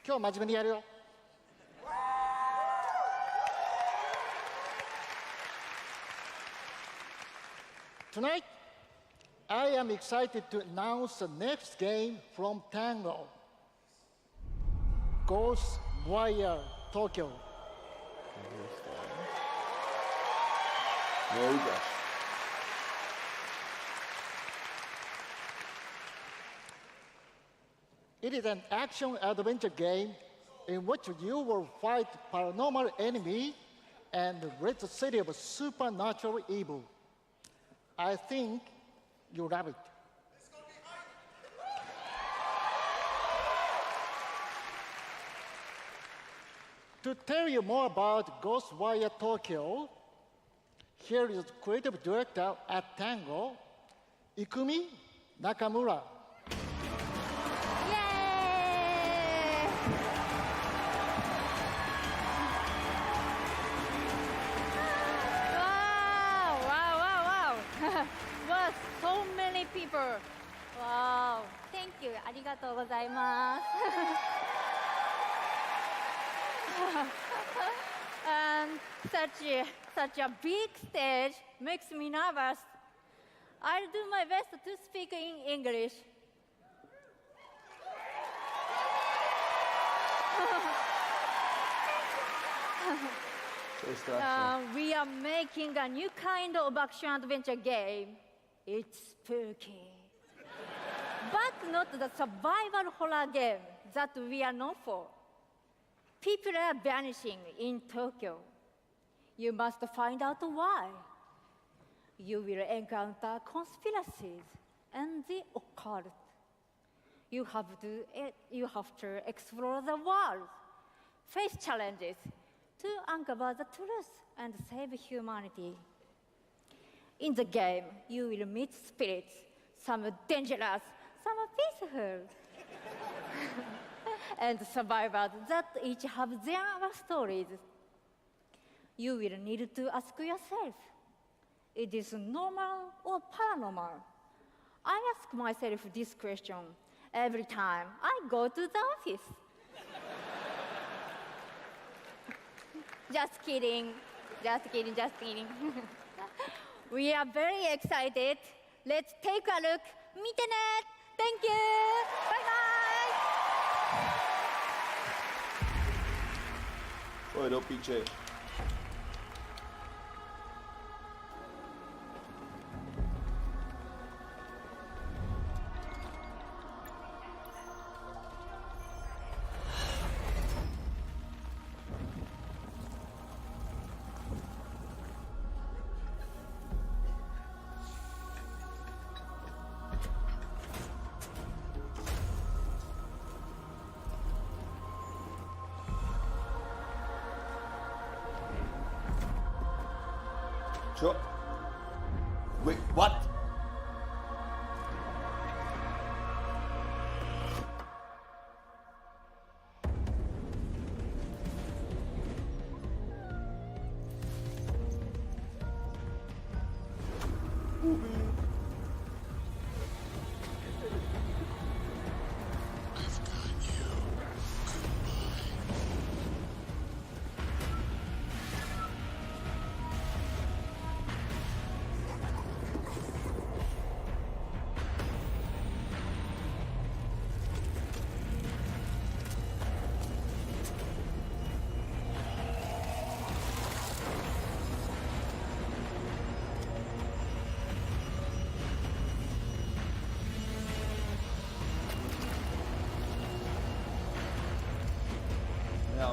今日真面目にやるよ。Tonight, I am excited to announce the next game from Tango, Ghostwire Tokyo. There you go. It is an action-adventure game in which you will fight paranormal enemy and rid the city of supernatural evil. I think you love it. To tell you more about Ghostwire Tokyo, here is creative director at Tango, Ikumi Nakamura. Wow, so many people. Wow, thank you. ありがとうございます。And such a big stage makes me nervous. I'll do my best to speak in English. We are making a new kind of action-adventure game. It's spooky. But not the survival horror game that we are known for. People are vanishing in Tokyo. You must find out why. You will encounter conspiracies and the occult. You have to explore the world, face challenges to uncover the truth and save humanity. In the game, you will meet spirits, some dangerous, some peaceful, and survivors that each have their stories. You will need to ask yourself, is this normal or paranormal? I ask myself this question every time I go to the office. Just kidding. We are very excited. Let's take a look. 見てね. Thank you. Bye bye. Oj, do piče. Sure. Wait, what?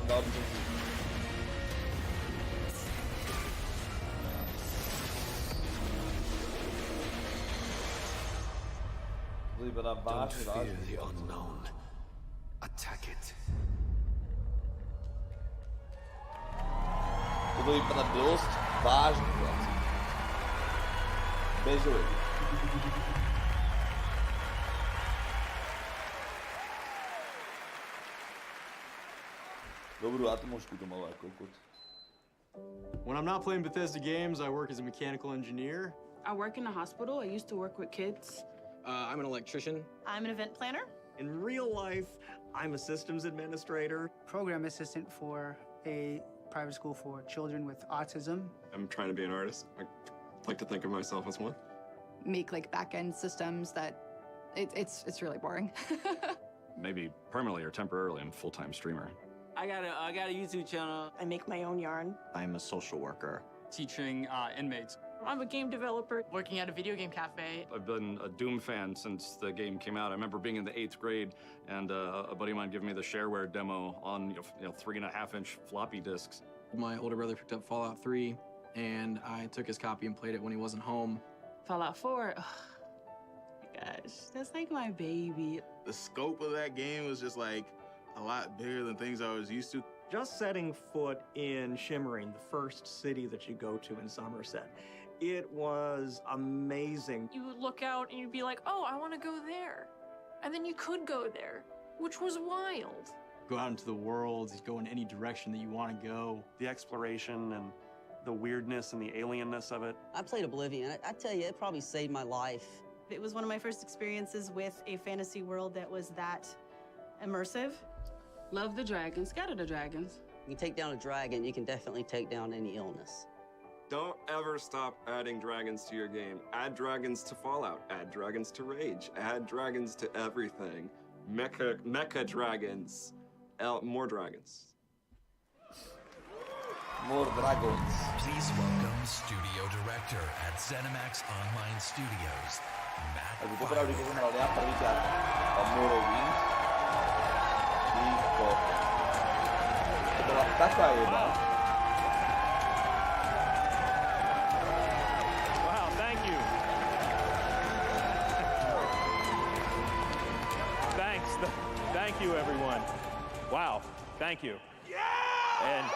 dal by som si... To vypadá vážne, vážne. Toto vypadá dosť vážne, chlapci. Bez ojedu. Dobrú atmosféru to malo ako kokot. When I'm not playing Bethesda games, I work as a mechanical engineer. I work in a hospital. I used to work with kids. I'm an electrician. I'm an event planner. In real life, I'm a systems administrator. Program assistant for a private school for children with autism. I'm trying to be an artist. I like to think of myself as one. Make like back-end systems that it's really boring. Maybe permanently or temporarily, I'm a full-time streamer. I got a YouTube channel. I make my own yarn. I'm a social worker. Teaching inmates. I'm a game developer working at a video game cafe. I've been a Doom fan since the game came out. I remember being in the 8th grade and a buddy of mine giving me the shareware demo on 3.5-inch floppy disks. My older brother picked up Fallout 3, and I took his copy and played it when he wasn't home. Fallout 4. Oh my gosh, that's like my baby. The scope of that game was just like a lot bigger than things I was used to. Just setting foot in Shimmering, the first city that you go to in Somerset, it was amazing. You would look out and you'd be like, oh, I want to go there. And then you could go there, which was wild. Go out into the world, go in any direction that you want to go. The exploration and the weirdness and the alienness of it. I played Oblivion. I tell you, it probably saved my life. It was one of my first experiences with a fantasy world that was that immersive. Love the dragons. Scatter the dragons. You take down a dragon, you can definitely take down any illness. Don't ever stop adding dragons to your game. Add dragons to Fallout. Add dragons to Rage. Add dragons to everything. Mecha dragons. More dragons. More dragons. Please welcome Studio Director at ZeniMax Online Studios, Matt. Ako popravdě, když jsem hrál já prvýkrát Morrowind, to byla taká jeba. Wow, thank you. Thank you, everyone. Wow, thank you. Yeah! And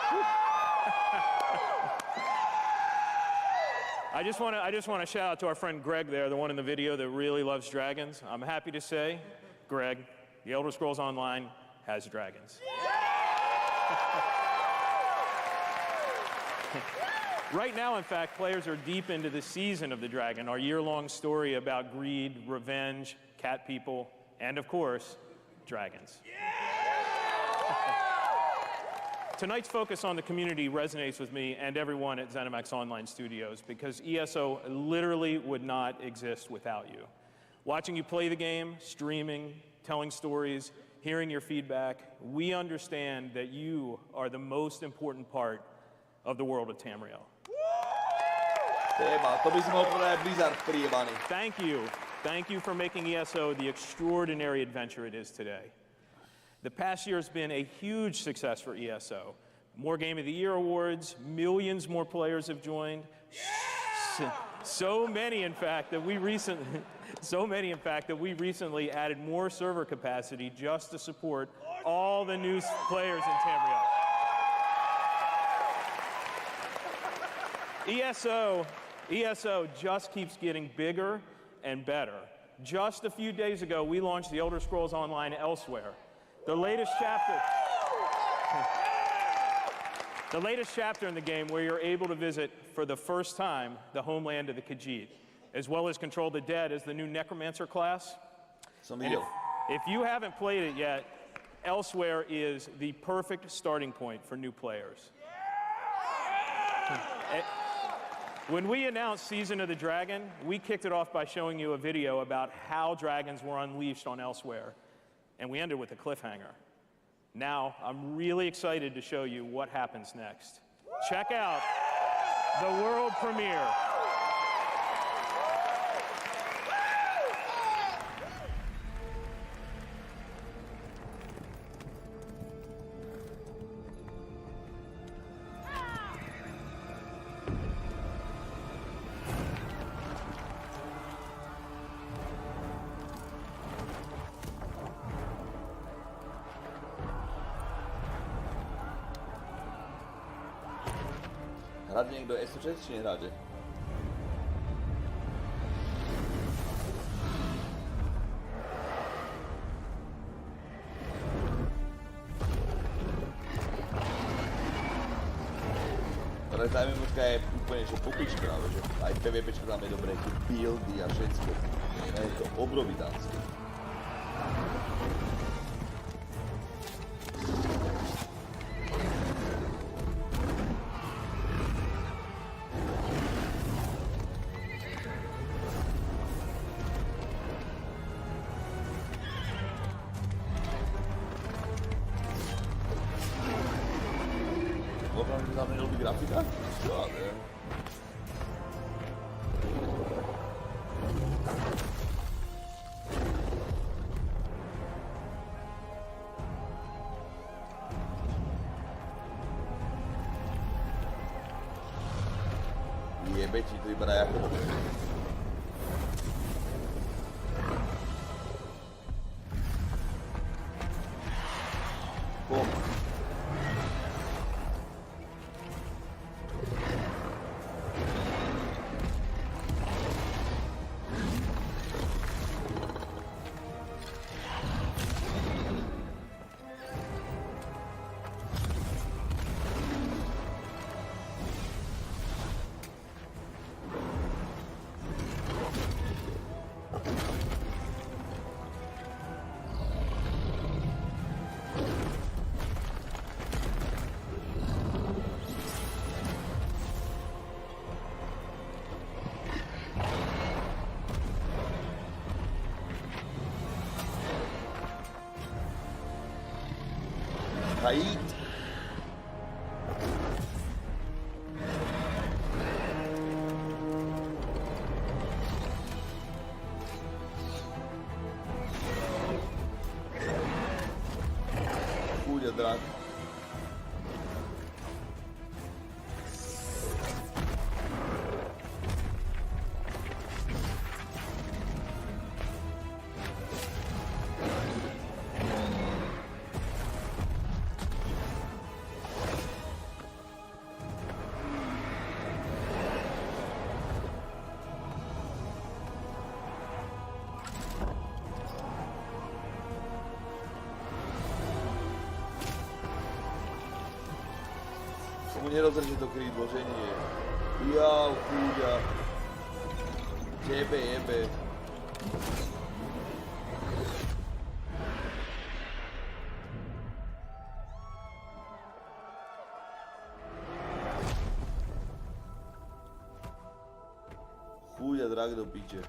I just want to shout out to our friend Greg there, the one in the video that really loves dragons. I'm happy to say, Greg, The Elder Scrolls Online has dragons. Right now, in fact, players are deep into the Season of the Dragon, our year-long story about greed, revenge, cat people, and of course, dragons. Tonight's focus on the community resonates with me and everyone at ZeniMax Online Studios because ESO literally would not exist without you. Watching you play the game, streaming, telling stories, hearing your feedback, we understand that you are the most important part of the world of Tamriel. Thank you. Thank you for making ESO the extraordinary adventure it is today. The past year has been a huge success for ESO. More Game of the Year awards, millions more players have joined. So many, in fact, that we recently added more server capacity just to support all the new players in Tamriel. ESO just keeps getting bigger and better. Just a few days ago, we launched The Elder Scrolls Online Elsewhere. The latest chapter in the game where you're able to visit for the first time the homeland of the Khajiit, as well as control the dead as the new Necromancer class. If you haven't played it yet, Elsewhere is the perfect starting point for new players. When we announced Season of the Dragon, we kicked it off by showing you a video about how dragons were unleashed on Elsewhere. And we ended with a cliffhanger. Now, I'm really excited to show you what happens next. Check out the world premiere. Hráte niekto SOČ, či nehráte? Ale tá MMOčka je úplne že popička, že aj PvPčka tam je dobré, tie buildy a všetko. Je to obrovitánske. Opravdu tam nelubí grafika? Čo, ale... Jebe ti, to vypadá jako... Aí. Fúria, Draco. Mu nerozreže to krídlo, že nie. Jau, kúďa. Tebe jebe. Kúďa, drak do piče.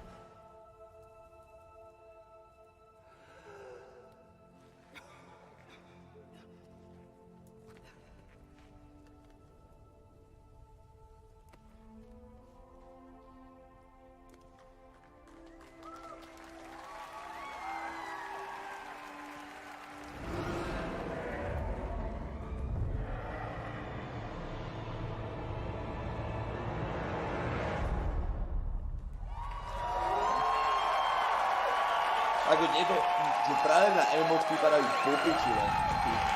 Ako nie to, že práve na MMOčky vypadajú popiči len.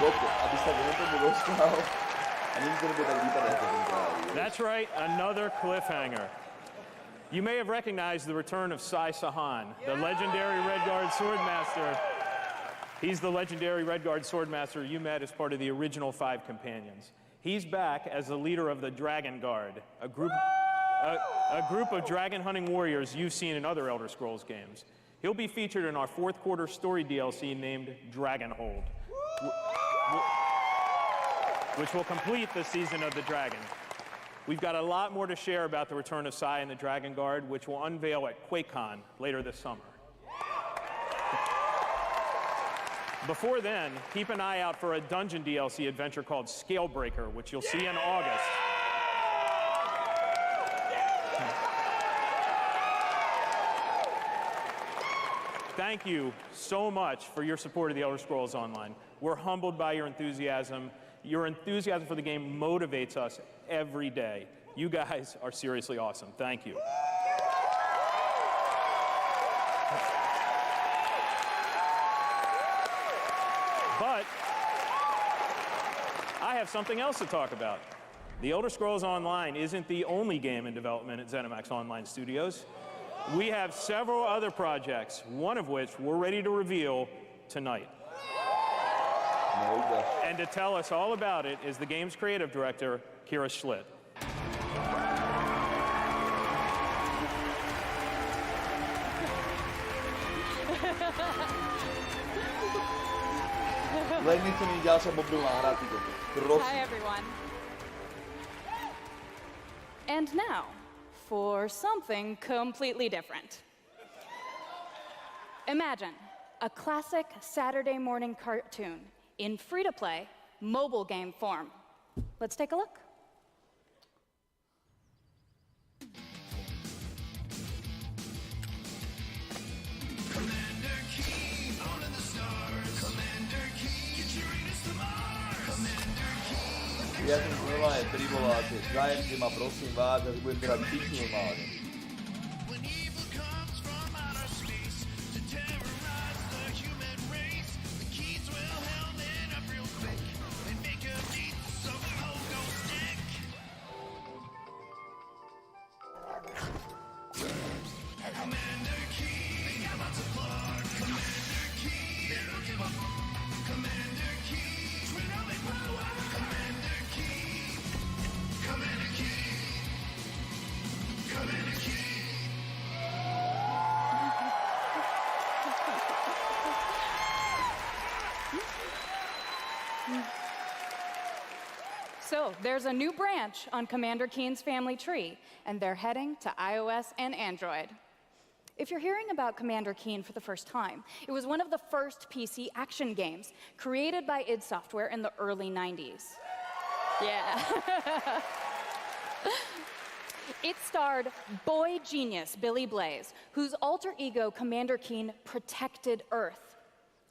Koko, aby sa k tomu dostal a nikto nebude tak vypadať ako ten práve. That's right, another cliffhanger. You may have recognized the return of Sai Sahan, the legendary Redguard Swordmaster. He's the legendary Redguard Swordmaster you met as part of the original 5 companions. He's back as the leader of the Dragon Guard, a group of dragon hunting warriors you've seen in other Elder Scrolls games. He'll be featured in our 4th quarter story DLC named Dragonhold, which will complete the season of the dragon. We've got a lot more to share about the return of Sai and the Dragon Guard, which we'll unveil at QuakeCon later this summer. Before then, keep an eye out for a dungeon DLC adventure called Scalebreaker, which you'll see in August. Thank you so much for your support of the Elder Scrolls Online. We're humbled by your enthusiasm. Your enthusiasm for the game motivates us every day. You guys are seriously awesome. Thank you. But I have something else to talk about. The Elder Scrolls Online isn't the only game in development at ZeniMax Online Studios. We have several other projects, one of which we're ready to reveal tonight. And to tell us all about it is the game's creative director, Kira Schlitt. Hi, everyone. And now, for something completely different. Imagine a classic Saturday morning cartoon in free-to-play mobile game form. Let's take a look. Ja som normálne privolal tie krajinky ma prosím vás, ja budem teraz piť normálne. So there's a new branch on Commander Keen's family tree, and they're heading to iOS and Android. If you're hearing about Commander Keen for the first time, it was one of the first PC action games created by id Software in the early 90s. Yeah. It starred boy genius Billy Blaze, whose alter ego Commander Keen protected Earth.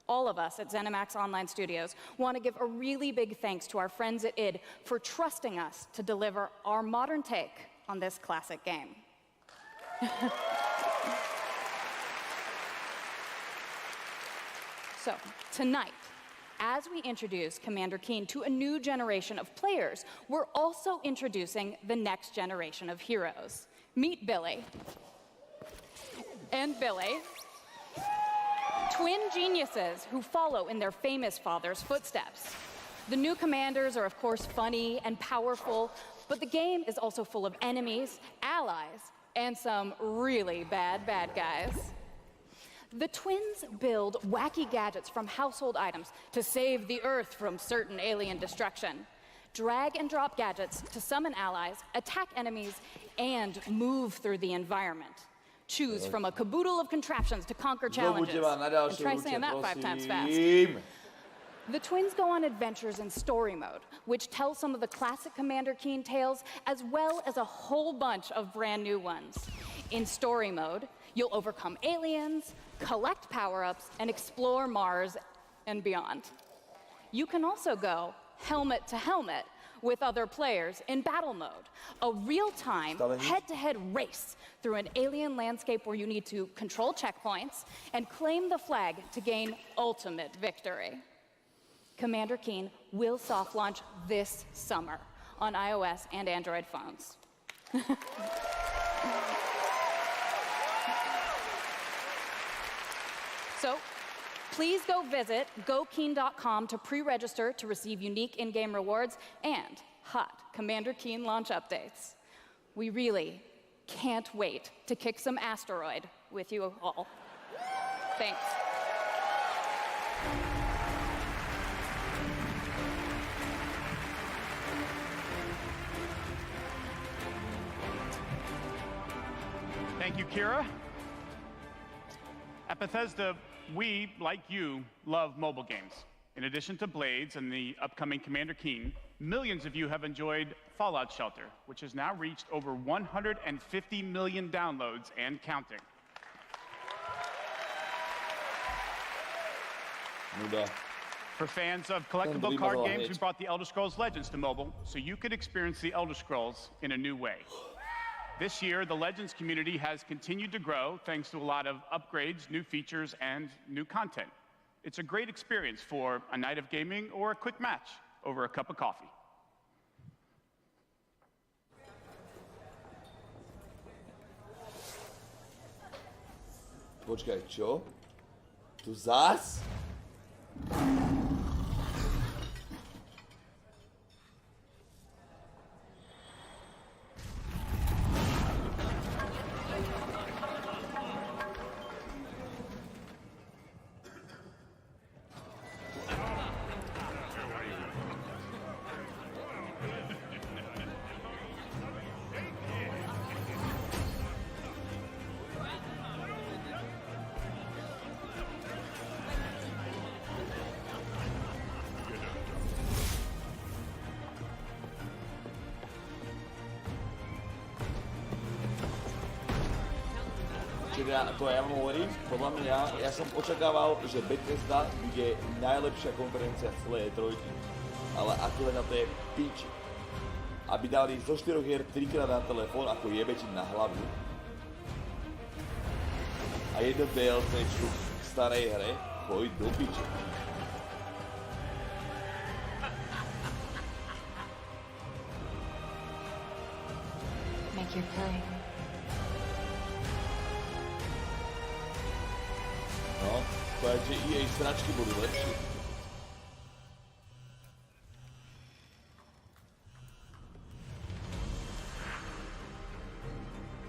All of us at ZeniMax Online Studios want to give a really big thanks to our friends at id for trusting us to deliver our modern take on this classic game. So, tonight, as we introduce Commander Keen to a new generation of players, we're also introducing the next generation of heroes. Meet Billy. And Billy. Twin geniuses who follow in their famous father's footsteps. The new commanders are, of course, funny and powerful, but the game is also full of enemies, allies, and some really bad guys. The twins build wacky gadgets from household items to save the Earth from certain alien destruction, drag and drop gadgets to summon allies, attack enemies, and move through the environment. Choose from a caboodle of contraptions to conquer challenges. And try saying that 5 times fast. The twins go on adventures in story mode, which tells some of the classic Commander Keen tales, as well as a whole bunch of brand new ones. In story mode, you'll overcome aliens, collect power-ups, and explore Mars and beyond. You can also go helmet to helmet with other players in battle mode, a real-time, head-to-head race through an alien landscape where you need to control checkpoints and claim the flag to gain ultimate victory. Commander Keen will soft launch this summer on iOS and Android phones. So, please go visit gokeen.com to pre-register to receive unique in-game rewards and hot Commander Keen launch updates. We really can't wait to kick some asteroid with you all. Thanks. Thank you, Kira. At Bethesda, we, like you, love mobile games. In addition to Blades and the upcoming Commander Keen, millions of you have enjoyed Fallout Shelter, which has now reached over 150 million downloads and counting. For fans of collectible card games, we brought the Elder Scrolls Legends to mobile so you could experience the Elder Scrolls in a new way. This year, the Legends community has continued to grow thanks to a lot of upgrades, new features, and new content. It's a great experience for a night of gaming or a quick match over a cup of coffee. Počkaj, čo? Tu zás? To ja vám hovorím, podľa mňa, ja som očakával, že Bethesda bude najlepšia konferencia celej E3, ale akurát na to je piči. Aby dali zo 4 hier 3-krát na telefón ako jebečím na hlavu a jedno DLCčku k starej hre, choď do piči. Make your pay. No, povedať, že EA sračky budú lepšie.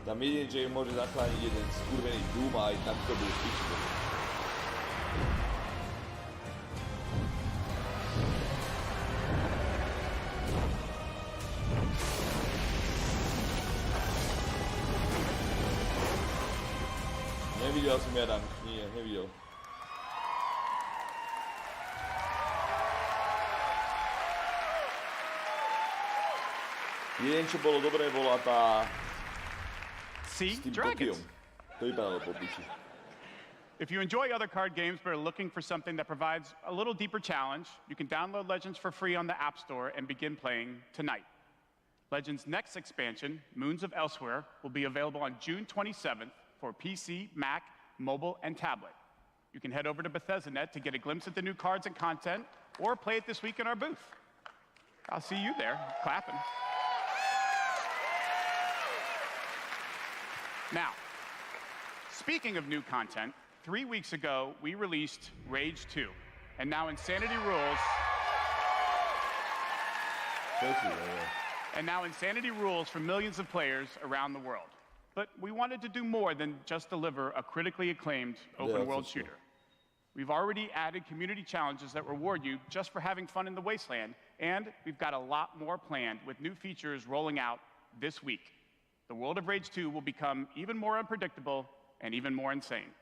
Tam jedine, že im môže zachrániť jeden skurvený Doom a aj tak to bude pičko. Nevidel som Adam, nie, nevidel. Jeden, čo bolo dobré, bola tá... See, dragons. To vypadalo po piči. If you enjoy other card games but are looking for something that provides a little deeper challenge, you can download Legends for free on the App Store and begin playing tonight. Legends' next expansion, Moons of Elsewhere, will be available on June 27th for PC, Mac, mobile, and tablet. You can head over to Bethesda to get a glimpse at the new cards and content, or play it this week in our booth. I'll see you there, clapping. Now, speaking of new content, 3 weeks ago, we released Rage 2, and now Insanity Rules... And now Insanity Rules for millions of players around the world. But we wanted to do more than just deliver a critically acclaimed open-world shooter. We've already added community challenges that reward you just for having fun in the wasteland, and we've got a lot more planned with new features rolling out this week. The world of Rage 2 will become even more unpredictable and even more insane.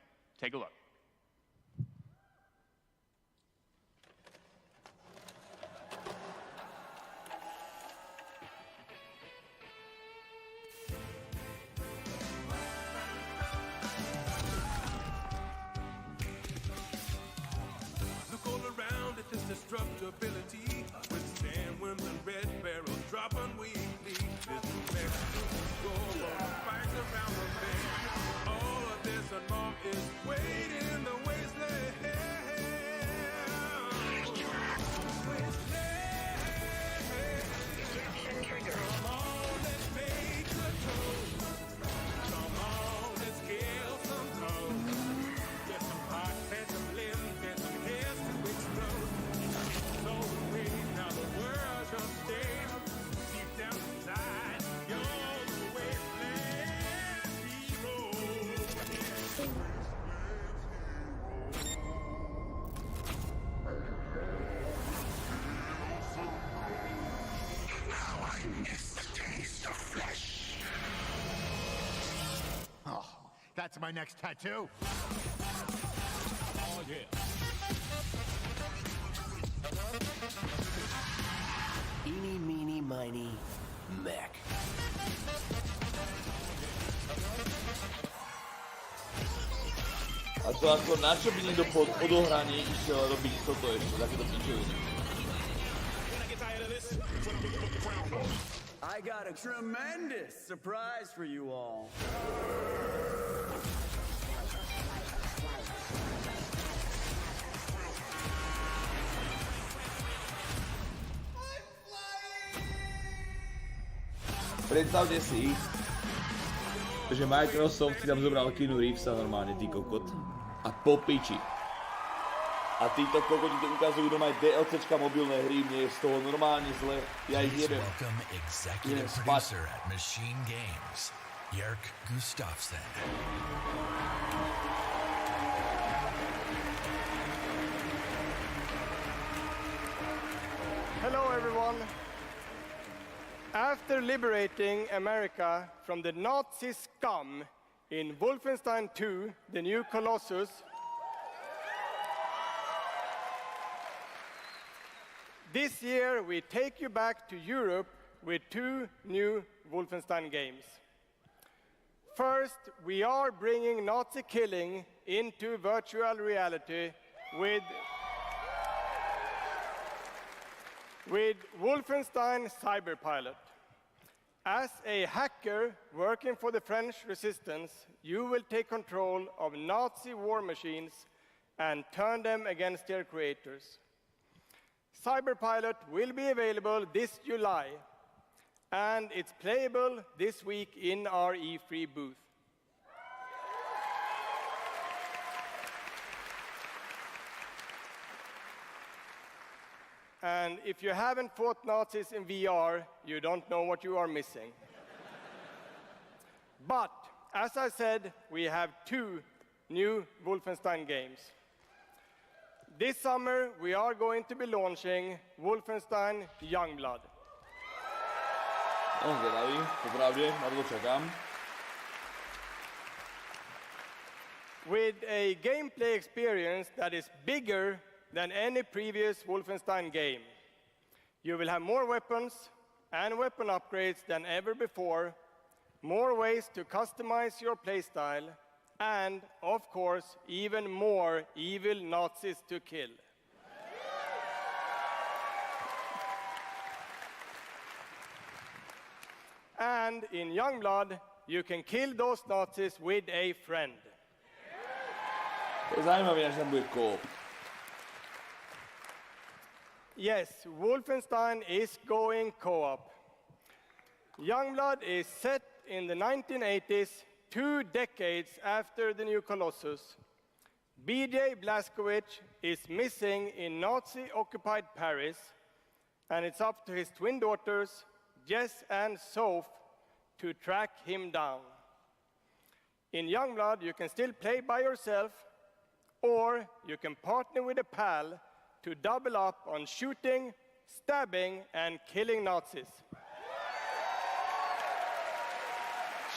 Take a look. Destructibility, withstand when the red barrels drop unweekly. This fight around the bend. All of this and more is waiting in the wasteland. Come on, let's make a toast. Come on, let's kill some toast. Get some heart, get some limbs, get some hairs to explode. So wait, now the world just stays deep down inside. You're the wasteland hero. Now I miss the taste of flesh. Oh, that's my next tattoo. Oh yeah. Eeny, meeny, miny, mech. A to ako na čo by niekto po odohraní išiel robiť toto ešte, takéto pičoviny. I got a tremendous surprise for you all. Predstavte si, že Microsoft si tam zobral Keanu Reevesa normálne, ty kokot. A po piči. A títo kokoti to ukazujú doma aj DLCčka mobilné hry, mne je z toho normálne zle. Ja ich neviem. Idem spať. Hello everyone. After liberating America from the Nazi scum in Wolfenstein 2, The New Colossus, this year we take you back to Europe with 2 new Wolfenstein games. First, we are bringing Nazi killing into virtual reality with Wolfenstein Cyberpilot. As a hacker working for the French resistance, you will take control of Nazi war machines and turn them against their creators. Cyberpilot will be available this July, and it's playable this week in our E3 booth. And if you haven't fought Nazis in VR, you don't know what you are missing. But, as I said, we have 2 new Wolfenstein games. This summer, we are going to be launching Wolfenstein Youngblood. With a gameplay experience that is bigger than any previous Wolfenstein game. You will have more weapons and weapon upgrades than ever before, more ways to customize your playstyle, and, of course, even more evil Nazis to kill. And in Youngblood, you can kill those Nazis with a friend. Yes, Wolfenstein is going co-op. Youngblood is set in the 1980s, 2 decades after the new Colossus. BJ Blazkowicz is missing in Nazi-occupied Paris, and it's up to his twin daughters, Jess and Soph, to track him down. In Youngblood, you can still play by yourself, or you can partner with a pal to double up on shooting, stabbing, and killing Nazis.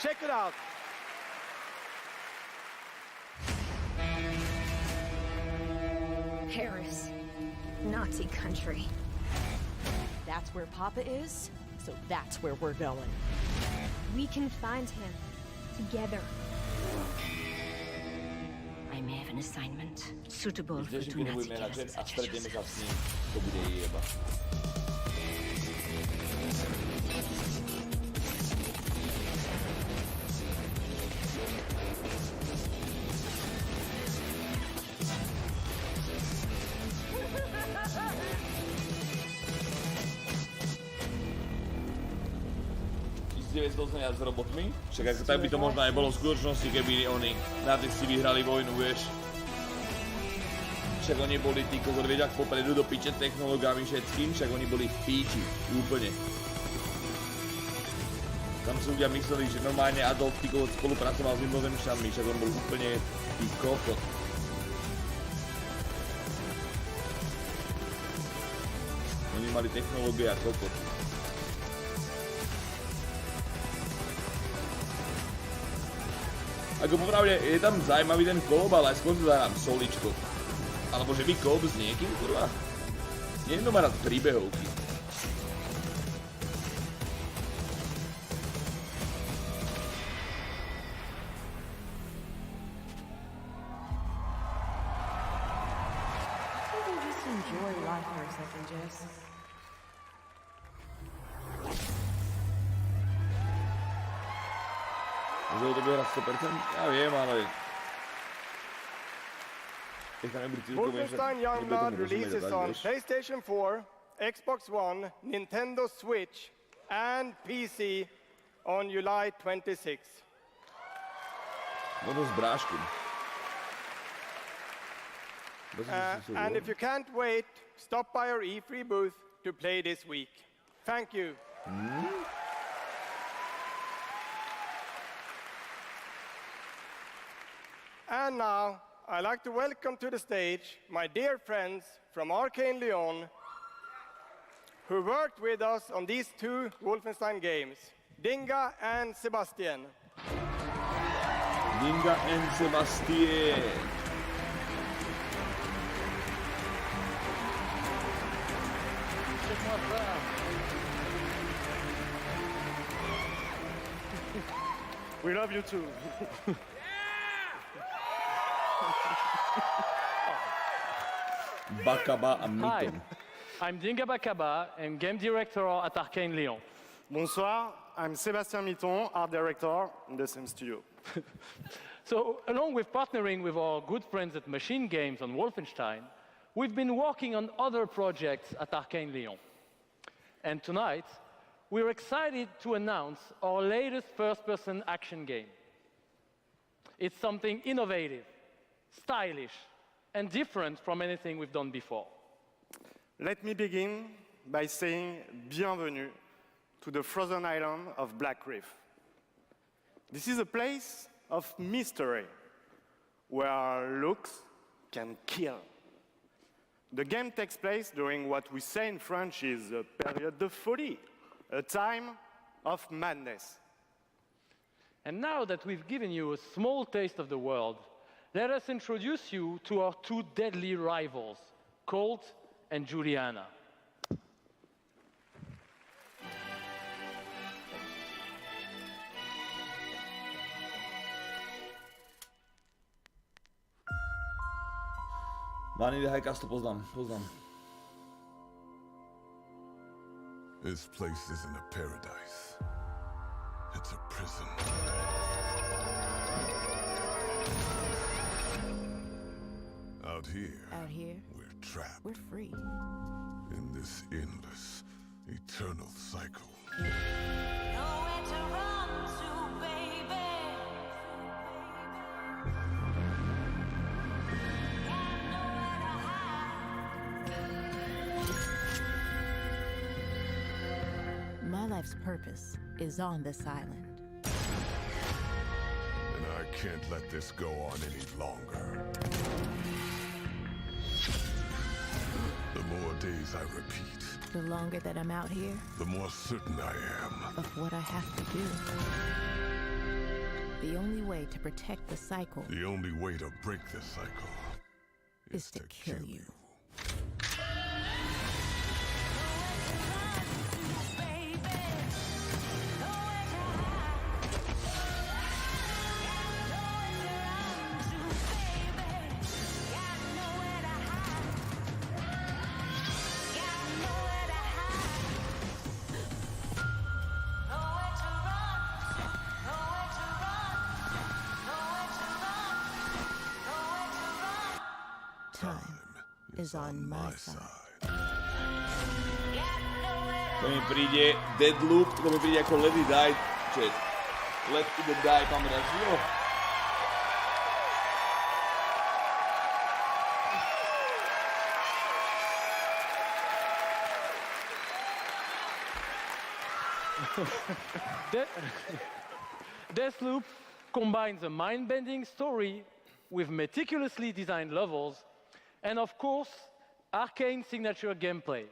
Check it out. Paris, Nazi country. That's where Papa is, so that's where we're going. We can find him together. I may have an assignment suitable for 2 Nazi killers such as yourselves. S robotmi, však ako tak by to možno aj bolo v skutočnosti, keby oni nacisti vyhrali vojnu, vieš. Však oni boli tí kokot, vieš, ak popredu do piče technológiami všetkým, však oni boli v píči, úplne. Tam si ľudia mysleli, že normálne Adolf tí kokot spolupracoval s mimozemšťanmi, však on bol úplne tý kokot. Oni mali technológie a kokot. Ako popravde, je tam zaujímavý ten kóp, ale skôr sa zahrám soličko. Alebo že by kóp s niekým, kurva. Neviem, to má rád príbehovky. Just enjoy life for a second, Jess. Že to bude hrať 100%? Ja viem, ale... Wolfenstein Youngblood releases on PlayStation 4, Xbox One, Nintendo Switch, and PC on July 26. Vodu s bráškom. And if you can't wait, stop by our E3 booth to play this week. Thank you. And now, I'd like to welcome to the stage my dear friends from Arcane Lyon, who worked with us on these two Wolfenstein games, Dinga and Sebastian. Dinga and Sebastian. We love you too. Bakaba and Hi, Milton. I'm Dinga Bakaba and game director at Arcane Lyon. Bonsoir, I'm Sébastien Mitton, art director in the same studio. So, along with partnering with our good friends at Machine Games on Wolfenstein, we've been working on other projects at Arcane Lyon. And tonight, we're excited to announce our latest first-person action game. It's something innovative, stylish, and different from anything we've done before. Let me begin by saying bienvenue to the frozen island of Black Reef. This is a place of mystery, where looks can kill. The game takes place during what we say in French is a période de folie, a time of madness. And now that we've given you a small taste of the world, let us introduce you to our two deadly rivals, Colt and Juliana. Vány Hajkas to poznám. This place isn't a paradise. It's a prison. Out here, we're trapped. We're free. In this endless, eternal cycle. Nowhere to run to, baby. My life's purpose is on this island. And I can't let this go on any longer. The more days I repeat, The longer that I'm out here, the more certain I am of what I have to do. The only way to protect the cycle the only way to break the cycle is to kill you. Is on my side. To mi príde Deadloop, to mi príde ako Let It Die, chat. Let It Die, pamätáš si ho? Deathloop combines a mind-bending story with meticulously designed levels and, of course, Arcane signature gameplay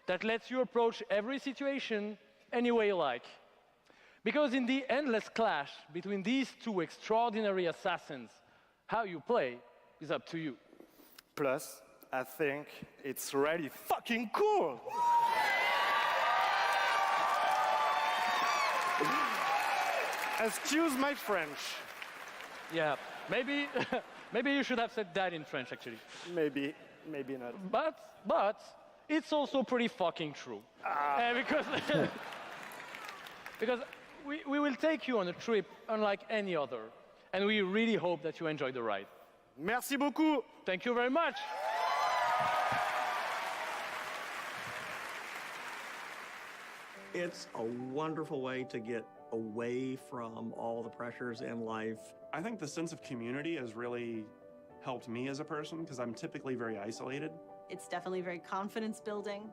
that lets you approach every situation any way you like. Because in the endless clash between these two extraordinary assassins, how you play is up to you. Plus, I think it's really fucking cool. Excuse my French. Yeah, maybe maybe you should have said that in French, actually. Maybe not. But it's also pretty fucking true. Because we will take you on a trip unlike any other, and we really hope that you enjoy the ride. Merci beaucoup. Thank you very much. It's a wonderful way to get away from all the pressures in life. I think the sense of community has really helped me as a person because I'm typically very isolated. It's definitely very confidence building.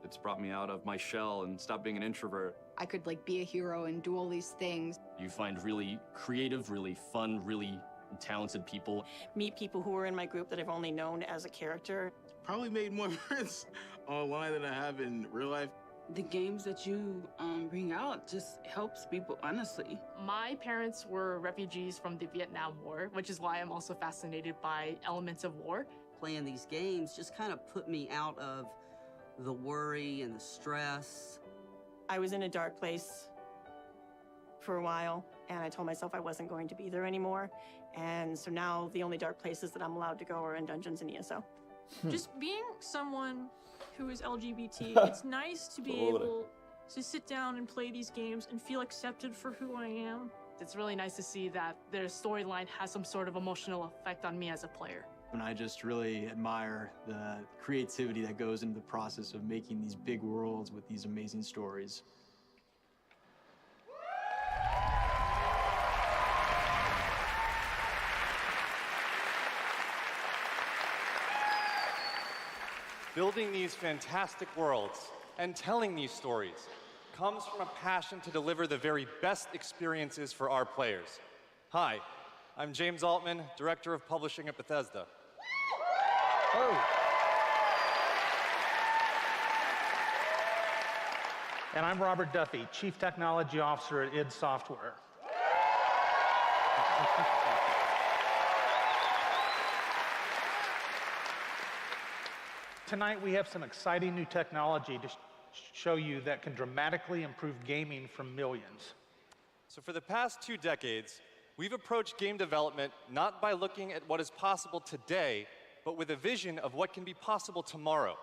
It's brought me out of my shell and stopped being an introvert. I could like be a hero and do all these things. You find really creative, really fun, really talented people. Meet people who are in my group that I've only known as a character. Probably made more friends online than I have in real life. The games that you bring out just helps people, honestly. My parents were refugees from the Vietnam War, which is why I'm also fascinated by elements of war. Playing these games just kind of put me out of the worry and the stress. I was in a dark place for a while, and I told myself I wasn't going to be there anymore. And so now the only dark places that I'm allowed to go are in dungeons and ESO. Just being someone who is LGBT, it's nice to be able to sit down and play these games and feel accepted for who I am. It's really nice to see that their storyline has some sort of emotional effect on me as a player. And I just really admire the creativity that goes into the process of making these big worlds with these amazing stories. Building these fantastic worlds and telling these stories comes from a passion to deliver the very best experiences for our players. Hi, I'm James Altman, Director of Publishing at Bethesda. Oh. And I'm Robert Duffy, Chief Technology Officer at id Software. Tonight we have some exciting new technology to show you that can dramatically improve gaming for millions. So for the past 2 decades, we've approached game development not by looking at what is possible today, but with a vision of what can be possible tomorrow.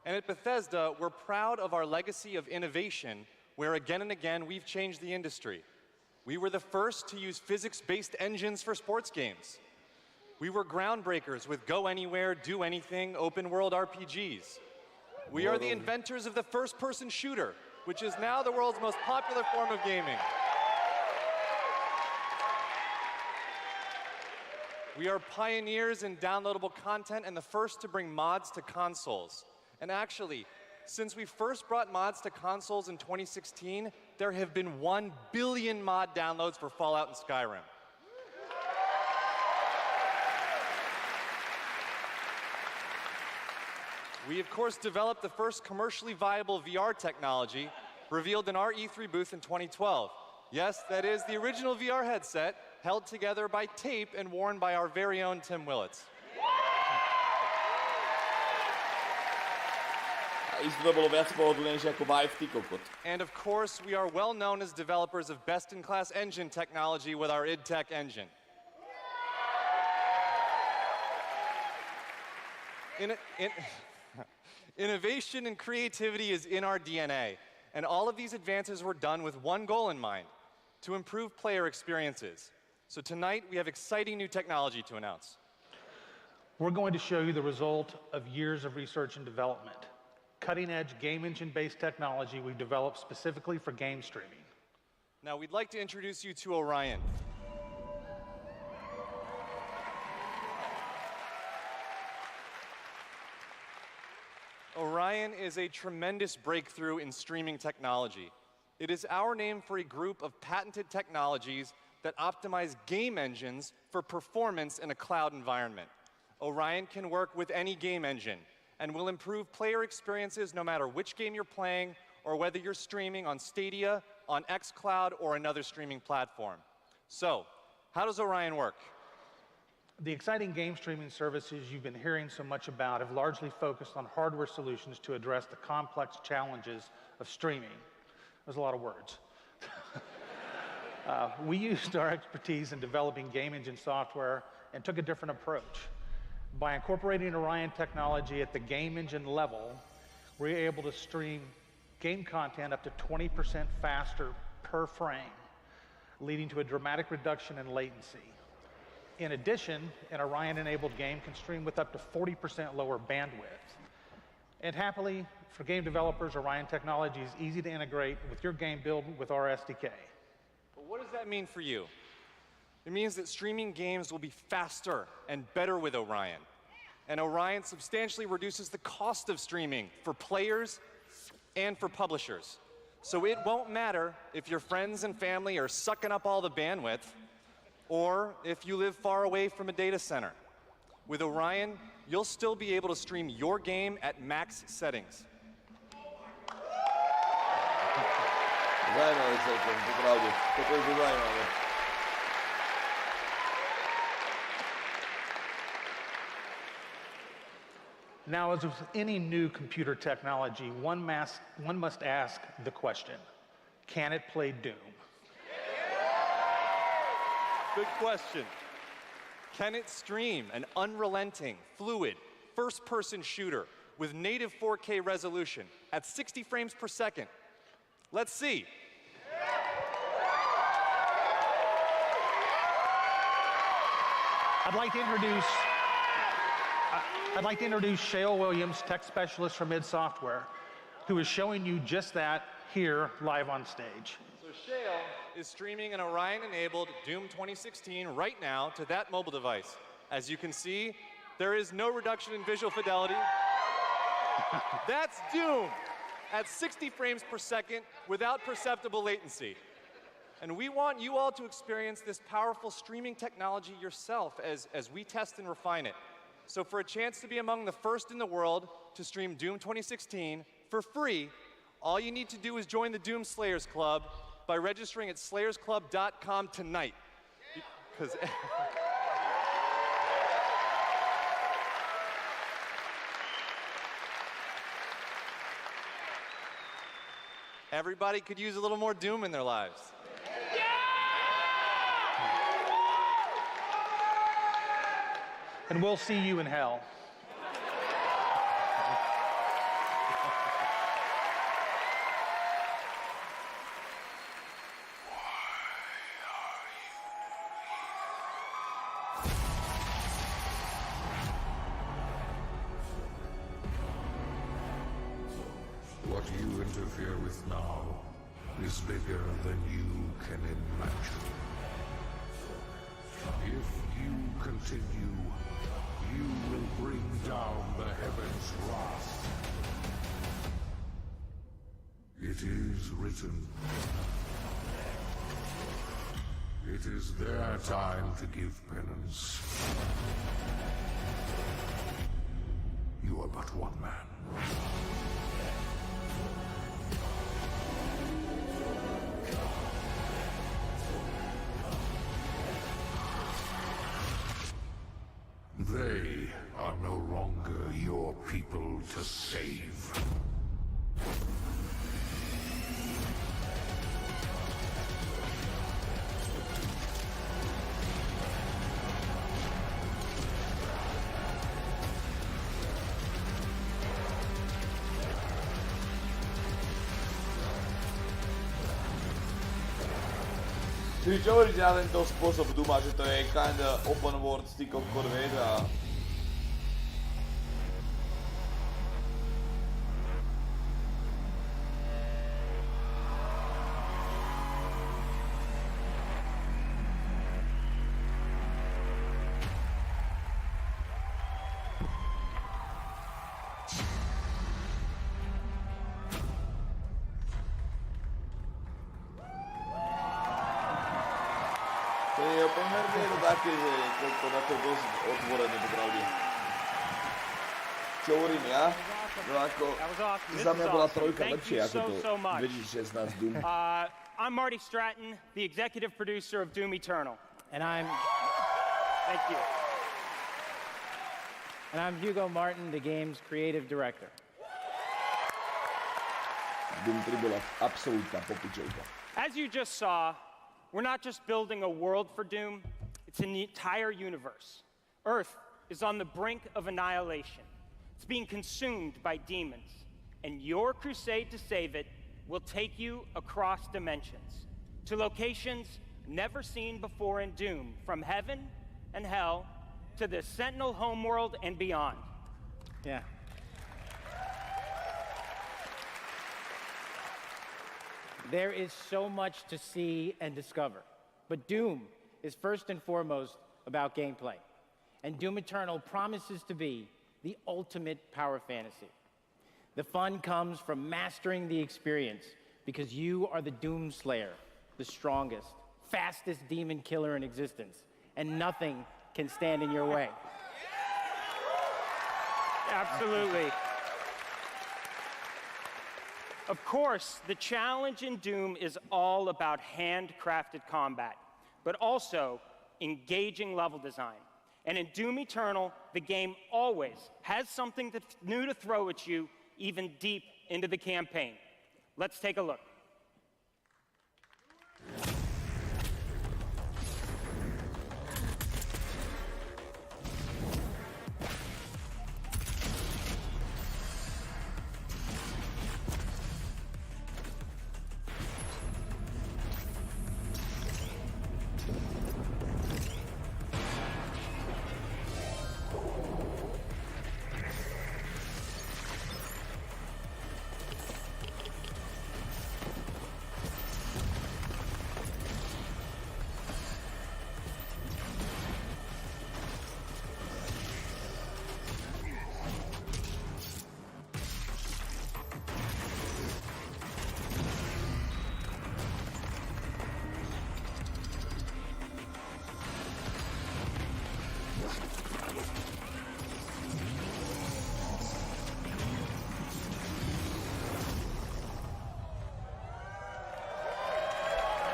And at Bethesda, we're proud of our legacy of innovation, where again and again we've changed the industry. We were the first to use physics-based engines for sports games. We were groundbreakers with Go Anywhere, Do Anything, open-world RPGs. We are the inventors of the first-person shooter, which is now the world's most popular form of gaming. We are pioneers in downloadable content and the first to bring mods to consoles. And actually, since we first brought mods to consoles in 2016, there have been 1 billion mod downloads for Fallout and Skyrim. We, of course, developed the first commercially viable VR technology revealed in our E3 booth in 2012. Yes, that is the original VR headset, held together by tape and worn by our very own Tim Willits. And of course, we are well known as developers of best-in-class engine technology with our id Tech engine. Innovation and creativity is in our DNA, and all of these advances were done with one goal in mind: to improve player experiences. So tonight, we have exciting new technology to announce. We're going to show you the result of years of research and development. Cutting-edge game engine-based technology we've developed specifically for game streaming. Now, we'd like to introduce you to Orion. Orion is a tremendous breakthrough in streaming technology. It is our name for a group of patented technologies that optimize game engines for performance in a cloud environment. Orion can work with any game engine and will improve player experiences no matter which game you're playing or whether you're streaming on Stadia, on xCloud, or another streaming platform. So, how does Orion work? The exciting game streaming services you've been hearing so much about have largely focused on hardware solutions to address the complex challenges of streaming. There's a lot of words. We used our expertise in developing game engine software and took a different approach. By incorporating Orion technology at the game engine level, we're able to stream game content up to 20% faster per frame, leading to a dramatic reduction in latency. In addition, an Orion-enabled game can stream with up to 40% lower bandwidth. And happily, for game developers, Orion technology is easy to integrate with your game build with our SDK. What does that mean for you? It means that streaming games will be faster and better with Orion. And Orion substantially reduces the cost of streaming for players and for publishers. So it won't matter if your friends and family are sucking up all the bandwidth, or if you live far away from a data center. With Orion, you'll still be able to stream your game at max settings. Zajímavé celkem, to pravdě. To je zajímavé. Now, as with any new computer technology, one must ask the question, can it play Doom? Good question. Can it stream an unrelenting, fluid, first-person shooter with native 4K resolution at 60 frames per second? Let's see. I'd like to introduce Shale Williams, tech specialist from id Software, who is showing you just that here live on stage. So Shale is streaming an Orion-enabled Doom 2016 right now to that mobile device. As you can see, there is no reduction in visual fidelity. That's Doom at 60 frames per second without perceptible latency. And we want you all to experience this powerful streaming technology yourself as we test and refine it. So for a chance to be among the first in the world to stream Doom 2016 for free, all you need to do is join the Doom Slayers Club by registering at slayersclub.com tonight. Because everybody could use a little more Doom in their lives. And we'll see you in hell. What you interfere with now is bigger than you can imagine. If you continue, you will bring down the heavens' wrath. It is written. It is their time to give penance. You are but one man. They are no longer your people to save. Čiže čo hovoríte na tento spôsob Duma, že to je kinda open world stick of core, vieš, a... To je pomerne to také, že to na to dosť otvorené, popravde. Čo hovorím ja? No ako, za mňa bola trojka lepšie ako to 2016 Doom. I'm Marty Stratton, the executive producer of Doom Eternal. And I'm... Thank you. And I'm Hugo Martin, the game's creative director. Doom 3 bola absolútna popičovka. As you just saw, we're not just building a world for Doom, it's an entire universe. Earth is on the brink of annihilation. It's being consumed by demons. And your crusade to save it will take you across dimensions, to locations never seen before in Doom, from heaven and hell to the Sentinel homeworld and beyond. Yeah. There is so much to see and discover, but Doom is first and foremost about gameplay, and Doom Eternal promises to be the ultimate power fantasy. The fun comes from mastering the experience, because you are the Doom Slayer, the strongest, fastest demon killer in existence, and nothing can stand in your way. Absolutely. Of course, the challenge in Doom is all about handcrafted combat, but also engaging level design. And in Doom Eternal, the game always has something new to throw at you, even deep into the campaign. Let's take a look.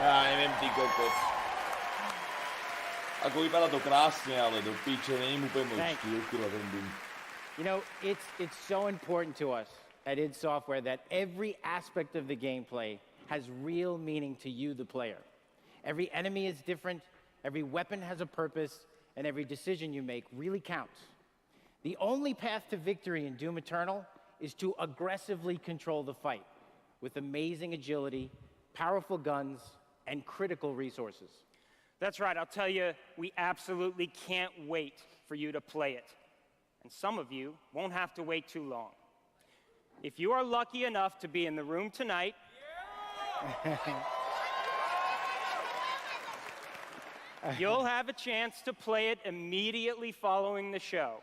Ja neviem, ty kokot. Ako vypadá to krásne, ale do piče, nie je úplne môj štýl, kurva, ten Doom. You know, it's so important to us at id Software that every aspect of the gameplay has real meaning to you, the player. Every enemy is different, every weapon has a purpose, and every decision you make really counts. The only path to victory in Doom Eternal is to aggressively control the fight with amazing agility, powerful guns, and critical resources. That's right, I'll tell you, we absolutely can't wait for you to play it. And some of you won't have to wait too long. If you are lucky enough to be in the room tonight, you'll have a chance to play it immediately following the show.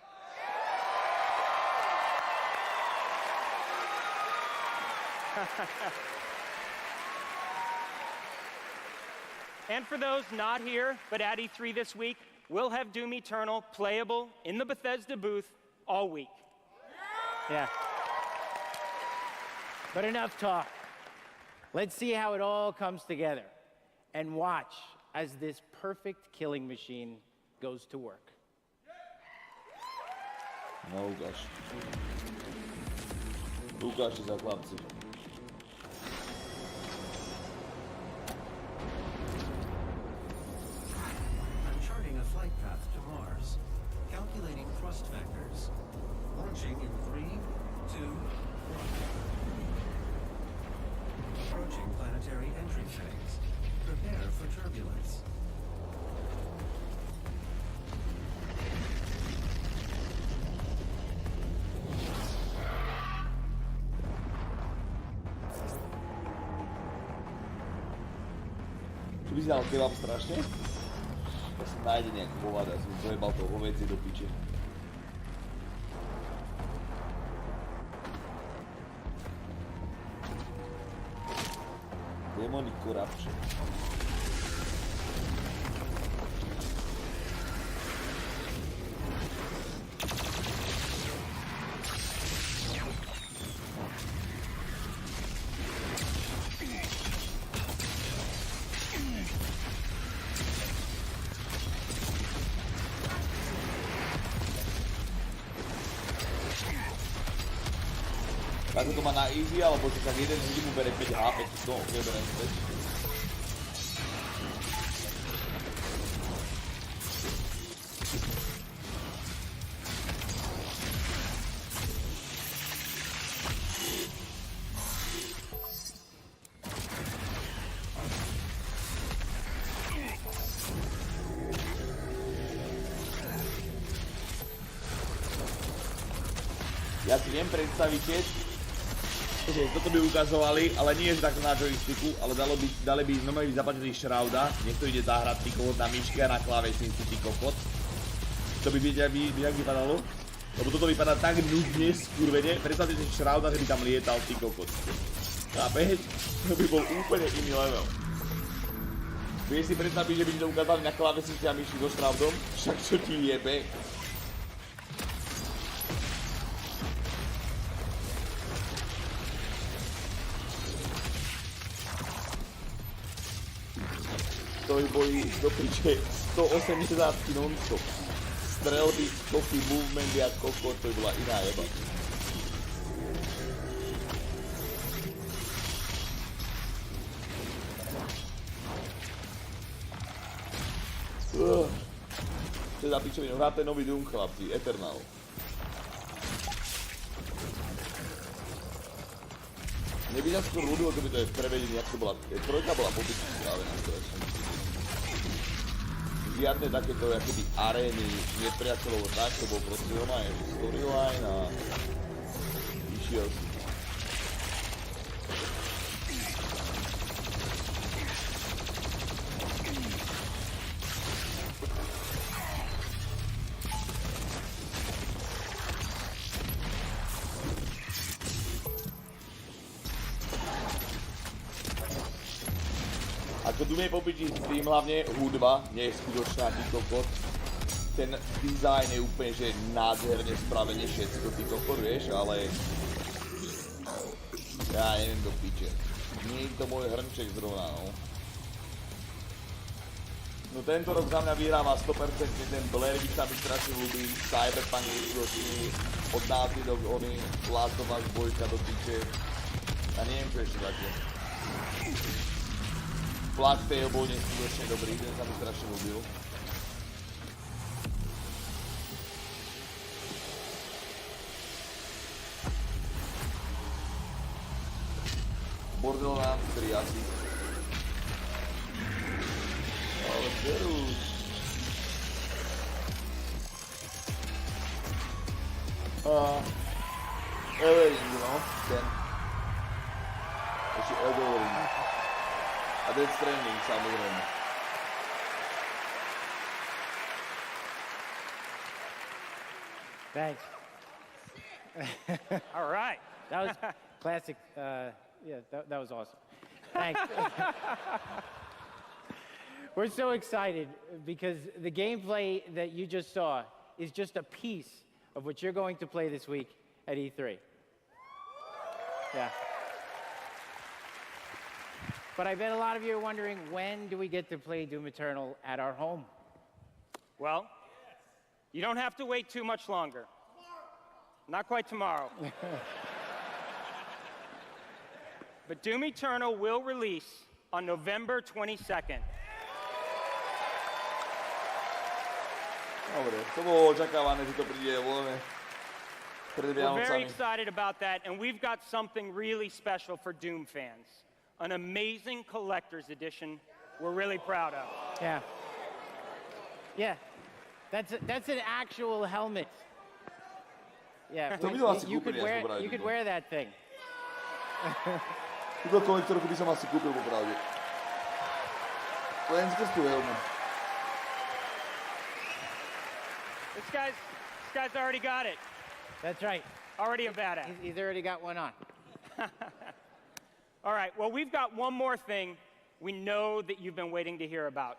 And for those not here, but at E3 this week, we'll have Doom Eternal playable in the Bethesda booth all week. Yeah. But enough talk. Let's see how it all comes together and watch as this perfect killing machine goes to work. No, Łukasz. Łukasz is a chlapci. Charting a flight path to Mars. Calculating thrust vectors. Launching in 3, 2, 1. Approaching planetary entry phase. Prepare for turbulence. Čo by si dal kebab strašne? Ja som nájde nejakú hovada, ja som dojebal toho hovädzie do piče. Demonic Corruption. Ako to má na easy, alebo keď sa jeden ľudí mu bere 5 HP, to neberem späť. Ja si viem predstaviť, Takže toto by ukazovali, ale nie že takto na joysticku, ale dali by normálne zaplatený Shrouda, niekto ide zahrať ty kokot na myške a na klávesnici ty kokot. To by viete, jak vypadalo? Lebo toto vypadá tak nudne, skurvene, predstavte si Shrouda, že by tam lietal ty kokot. Chápeš? To by bol úplne iný level. Vieš si predstaviť, že by ti to ukázali na klávesnici a myši so Shroudom? Však čo ti jebe? To by boli do piče 180 non-stop. Strelby, skoky, movementy a kokot, to by bola iná jeba. To je za pičovinu, hráte nový Doom, chlapci, Eternal. Mne by skôr ľúbilo, keby to je prevedenie, jak to bola, trojka bola pobytná práve na strašne. Žiadne takéto akoby arény, nepriateľov, tak, to bol proste normálne storyline a išiel si. Ako tu mi popíči s tým hlavne hudba, nie je skutočná ty kokot. Ten dizajn je úplne, že nádherne spravené všetko ty kokot, vieš, ale... Ja neviem do piče. Nie je to môj hrnček zrovna, no. No tento rok za mňa vyhráva 100%, ten Blair Witch sa mi strašne ľúbi, Cyberpunk je od Naughty Dog, oni, Last of Us 2 do piče. Ja neviem čo ešte také. Black Tail bol neskutočne dobrý, ten sa mi strašne ľúbil. Borderlands 3 asi. Ale Berus. Eldering, no, ten. Ešte Eldering. A Death Stranding, samozrejme. Thanks. All right. That was classic. Yeah, that was awesome. Thanks. We're so excited because the gameplay that you just saw is just a piece of what you're going to play this week at E3. Yeah. But I bet a lot of you are wondering, when do we get to play Doom Eternal at our home? Well, you don't have to wait too much longer. Not quite tomorrow. But Doom Eternal will release on November 22nd. Dobre, to bolo očakávané, že to príde voľne pred We're very Vianocami. excited about that, and we've got something really special for Doom fans. An amazing collector's edition we're really proud of. Yeah. Yeah. That's an actual helmet. Yeah. To by asi You could kúpili, wear you could wear that thing. Túto kolektorku by som asi kúpil popravde. Len skrz tú helmu. This guy's already got it. That's right. Already a badass. He's already got one on. All right, well, we've got one more thing we know that you've been waiting to hear about.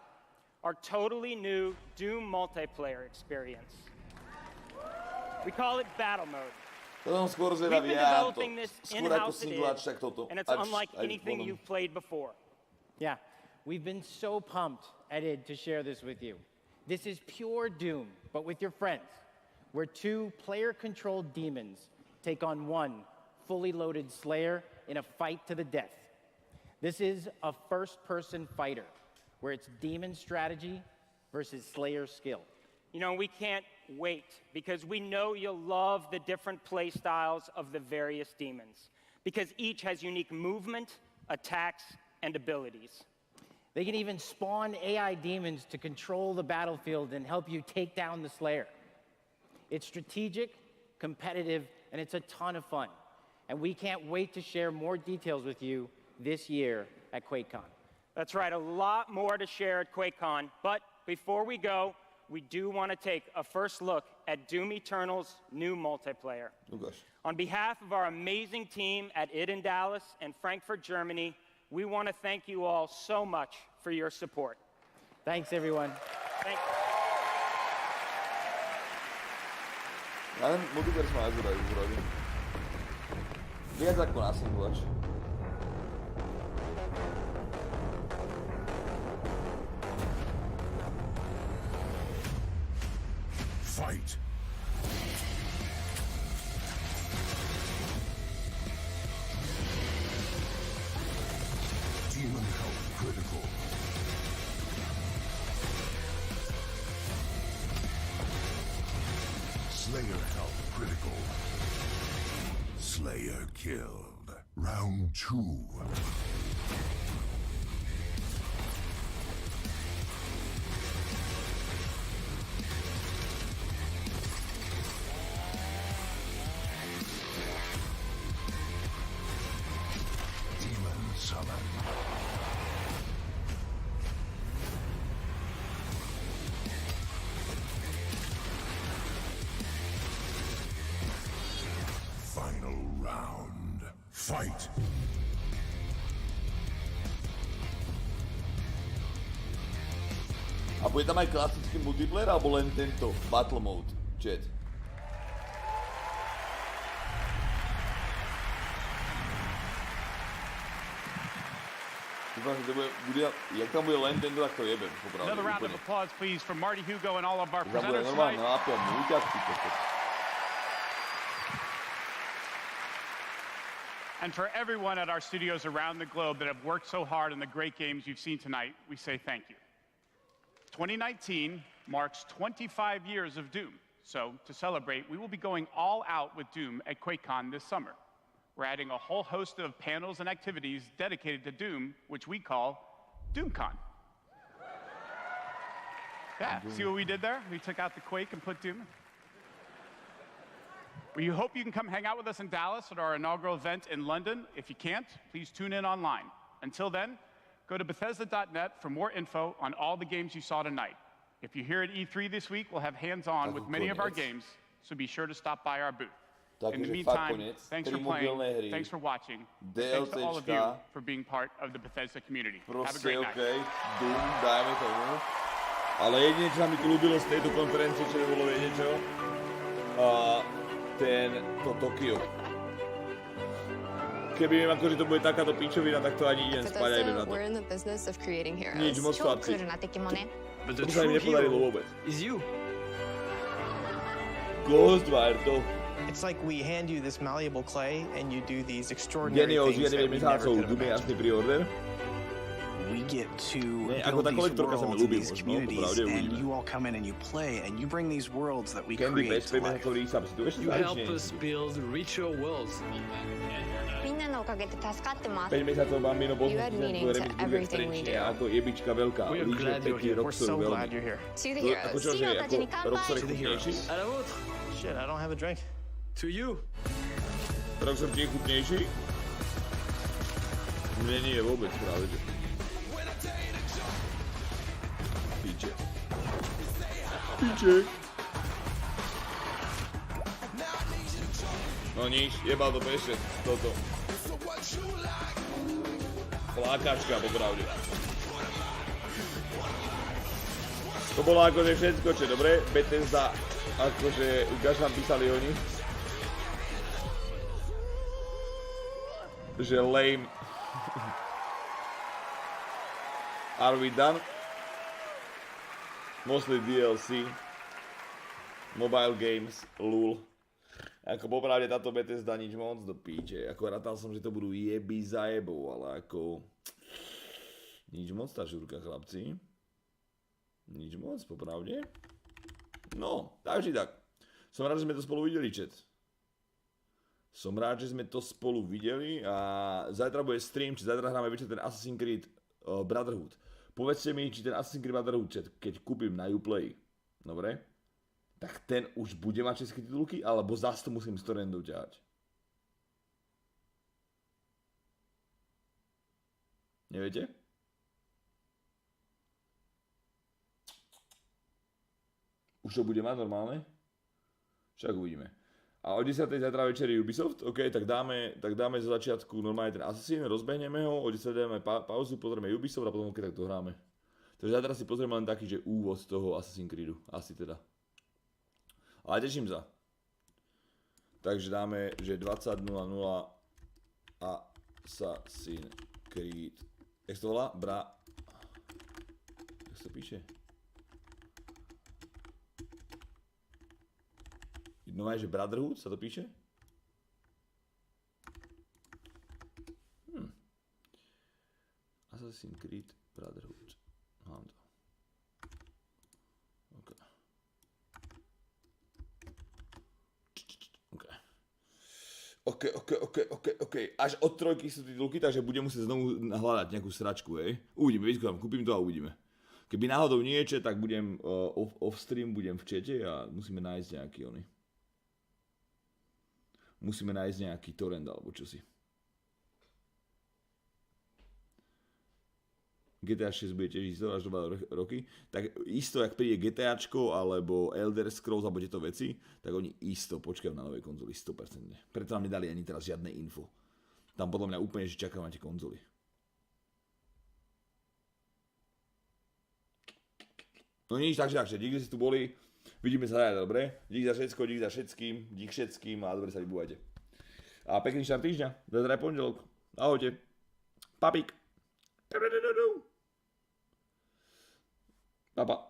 Our totally new Doom multiplayer experience. We call it Battle Mode. To som skôr We've zvedavý, been ja to. developing this Skôr ako in-house it singláč, is, tak toto. and it's unlike anything you've played before. Yeah. We've been so pumped at id to share this with you. This is pure Doom, but with your friends, where two player-controlled demons take on one fully loaded Slayer in a fight to the death. This is a first-person fighter, where it's demon strategy versus Slayer skill. You know, we can't wait because we know you'll love the different play styles of the various demons, because each has unique movement, attacks, and abilities. They can even spawn AI demons to control the battlefield and help you take down the Slayer. It's strategic, competitive, and it's a ton of fun. And we can't wait to share more details with you this year at QuakeCon. That's right, a lot more to share at QuakeCon. But before we go, we do want to take a first look at Doom Eternal's new multiplayer. Oh gosh. On behalf of our amazing team at id in Dallas and Frankfurt, Germany, we want to thank you all so much for your support. Thanks, everyone. Thank you. Ja ten multiplayer som aj zvedavý. Viac ako na singloč. Fight. Demon health critical. Slayer health critical. Slayer killed. Round 2. Demon summon. Final round. Fight. A bude tam aj klasický multiplayer, alebo len tento Battle Mode, chat? Dúfam, že to bude, jak tam bude len tento, tak to jebem, popravde. Another round of applause, please, from Marty Hugo and all of our Tam bude presenters normálne tonight. nápia, múťačky, toto. And for everyone at our studios around the globe that have worked so hard on the great games you've seen tonight, we say thank you. 2019 marks 25 years of Doom. So to celebrate, we will be going all out with Doom at QuakeCon this summer. We're adding a whole host of panels and activities dedicated to Doom, which we call DoomCon. Yeah, see what we did there? We took out the Quake and put Doom. We hope you can come hang out with us in Dallas at our inaugural event in London. If you can't, please tune in online. Until then, go to Bethesda.net for more info on all the games you saw tonight. If you're here at E3 this week, we'll have hands-on with many of our games, so be sure to stop by our booth. In the meantime, thanks for playing, thanks for watching, thanks to all of you for being part of the Bethesda community. Have a great night. Doom, dajme tomu. Ale jedine, čo sa mi tu ľúbilo z tejto konferencie, čo bolo, viete čo? To Tokio. Keby viem, akože to bude takáto pičovina, tak to ani idem spať aj idem na to. We're in the business of creating heroes. Nič moc chlapci. But To sa mi nepodarilo vôbec. Ghostwire to. It's like we hand you this malleable clay and you do these extraordinary things that we never could have imagined. We get to build these worlds in these communities, and you all come in and you play, and you bring these worlds that we create to life. You help us build richer worlds. You You had meaning to everything we do. We're glad you're here. We're so glad you're here. To the heroes. To the heroes. À la vôtre. Shit, I don't have a drink. To you. Rok som ti je chutnejší? Mne nie je vôbec práve, že... Piče. Piče. No nič, jebal to ešte toto. Flákačka, popravde. To bolo akože všetko, čo dobre, Bethesda, akože ukáž nám písali oni. Že lame. Are we done? Mostly DLC. Mobile games, lul. Ako popravde táto Bethesda nič moc do píče. Ako rátal som, že to budú jeby za jebou, ale ako... Nič moc tá žurka, chlapci. Nič moc, popravde. No, takže tak. Som rád, že sme to spolu videli, chat. Som rád, že sme to spolu videli a zajtra bude stream, či zajtra hráme večer ten Assassin's Creed Brotherhood. Povedzte mi, či ten Assassin's Creed Brotherhood, chat, keď kúpim na Uplay, dobre? Tak ten už bude mať české titulky, alebo zás to musím z torrentov ťahať? Neviete? Už to bude mať normálne? Však uvidíme. A o 10. zajtra večeri Ubisoft, OK, tak dáme zo začiatku normálne ten Assassin, rozbehneme ho, o 10. dáme pauzu, pozrieme Ubisoft a potom keď tak to hráme. Takže zajtra si pozrieme len taký, že úvod toho Assassin's Creedu, asi teda. Ale teším sa. Takže dáme, že 20.00 Assassin's Creed. Jak sa to volá? Jak sa to píše? No aj, že Brotherhood sa to píše? Assassin's Creed Brotherhood. Mám to. OK. Až od 3 sú titulky, takže budem musieť znovu hľadať nejakú sračku, hej. Uvidíme, vyskúšam, kúpim to a uvidíme. Keby náhodou niečo, tak budem off-stream, budem v čete a musíme nájsť nejaký oný. Musíme nájsť nejaký torrent alebo čosi. GTA 6 bude tiež isto až do 2 roky. Tak isto, jak príde GTAčko alebo Elder Scrolls alebo tieto veci, tak oni isto počkajú na novej konzoli 100%. Preto nám nedali ani teraz žiadne info. Tam podľa mňa úplne, že čakajú na tie konzoly. No nič, takže díky, že ste tu boli. Vidíme sa aj dobre. Dík za všetko, dík za všetkým a dobre sa vybúvajte. A pekný štart týždňa. Zajtra je pondelok. Ahojte. Papík. Pa.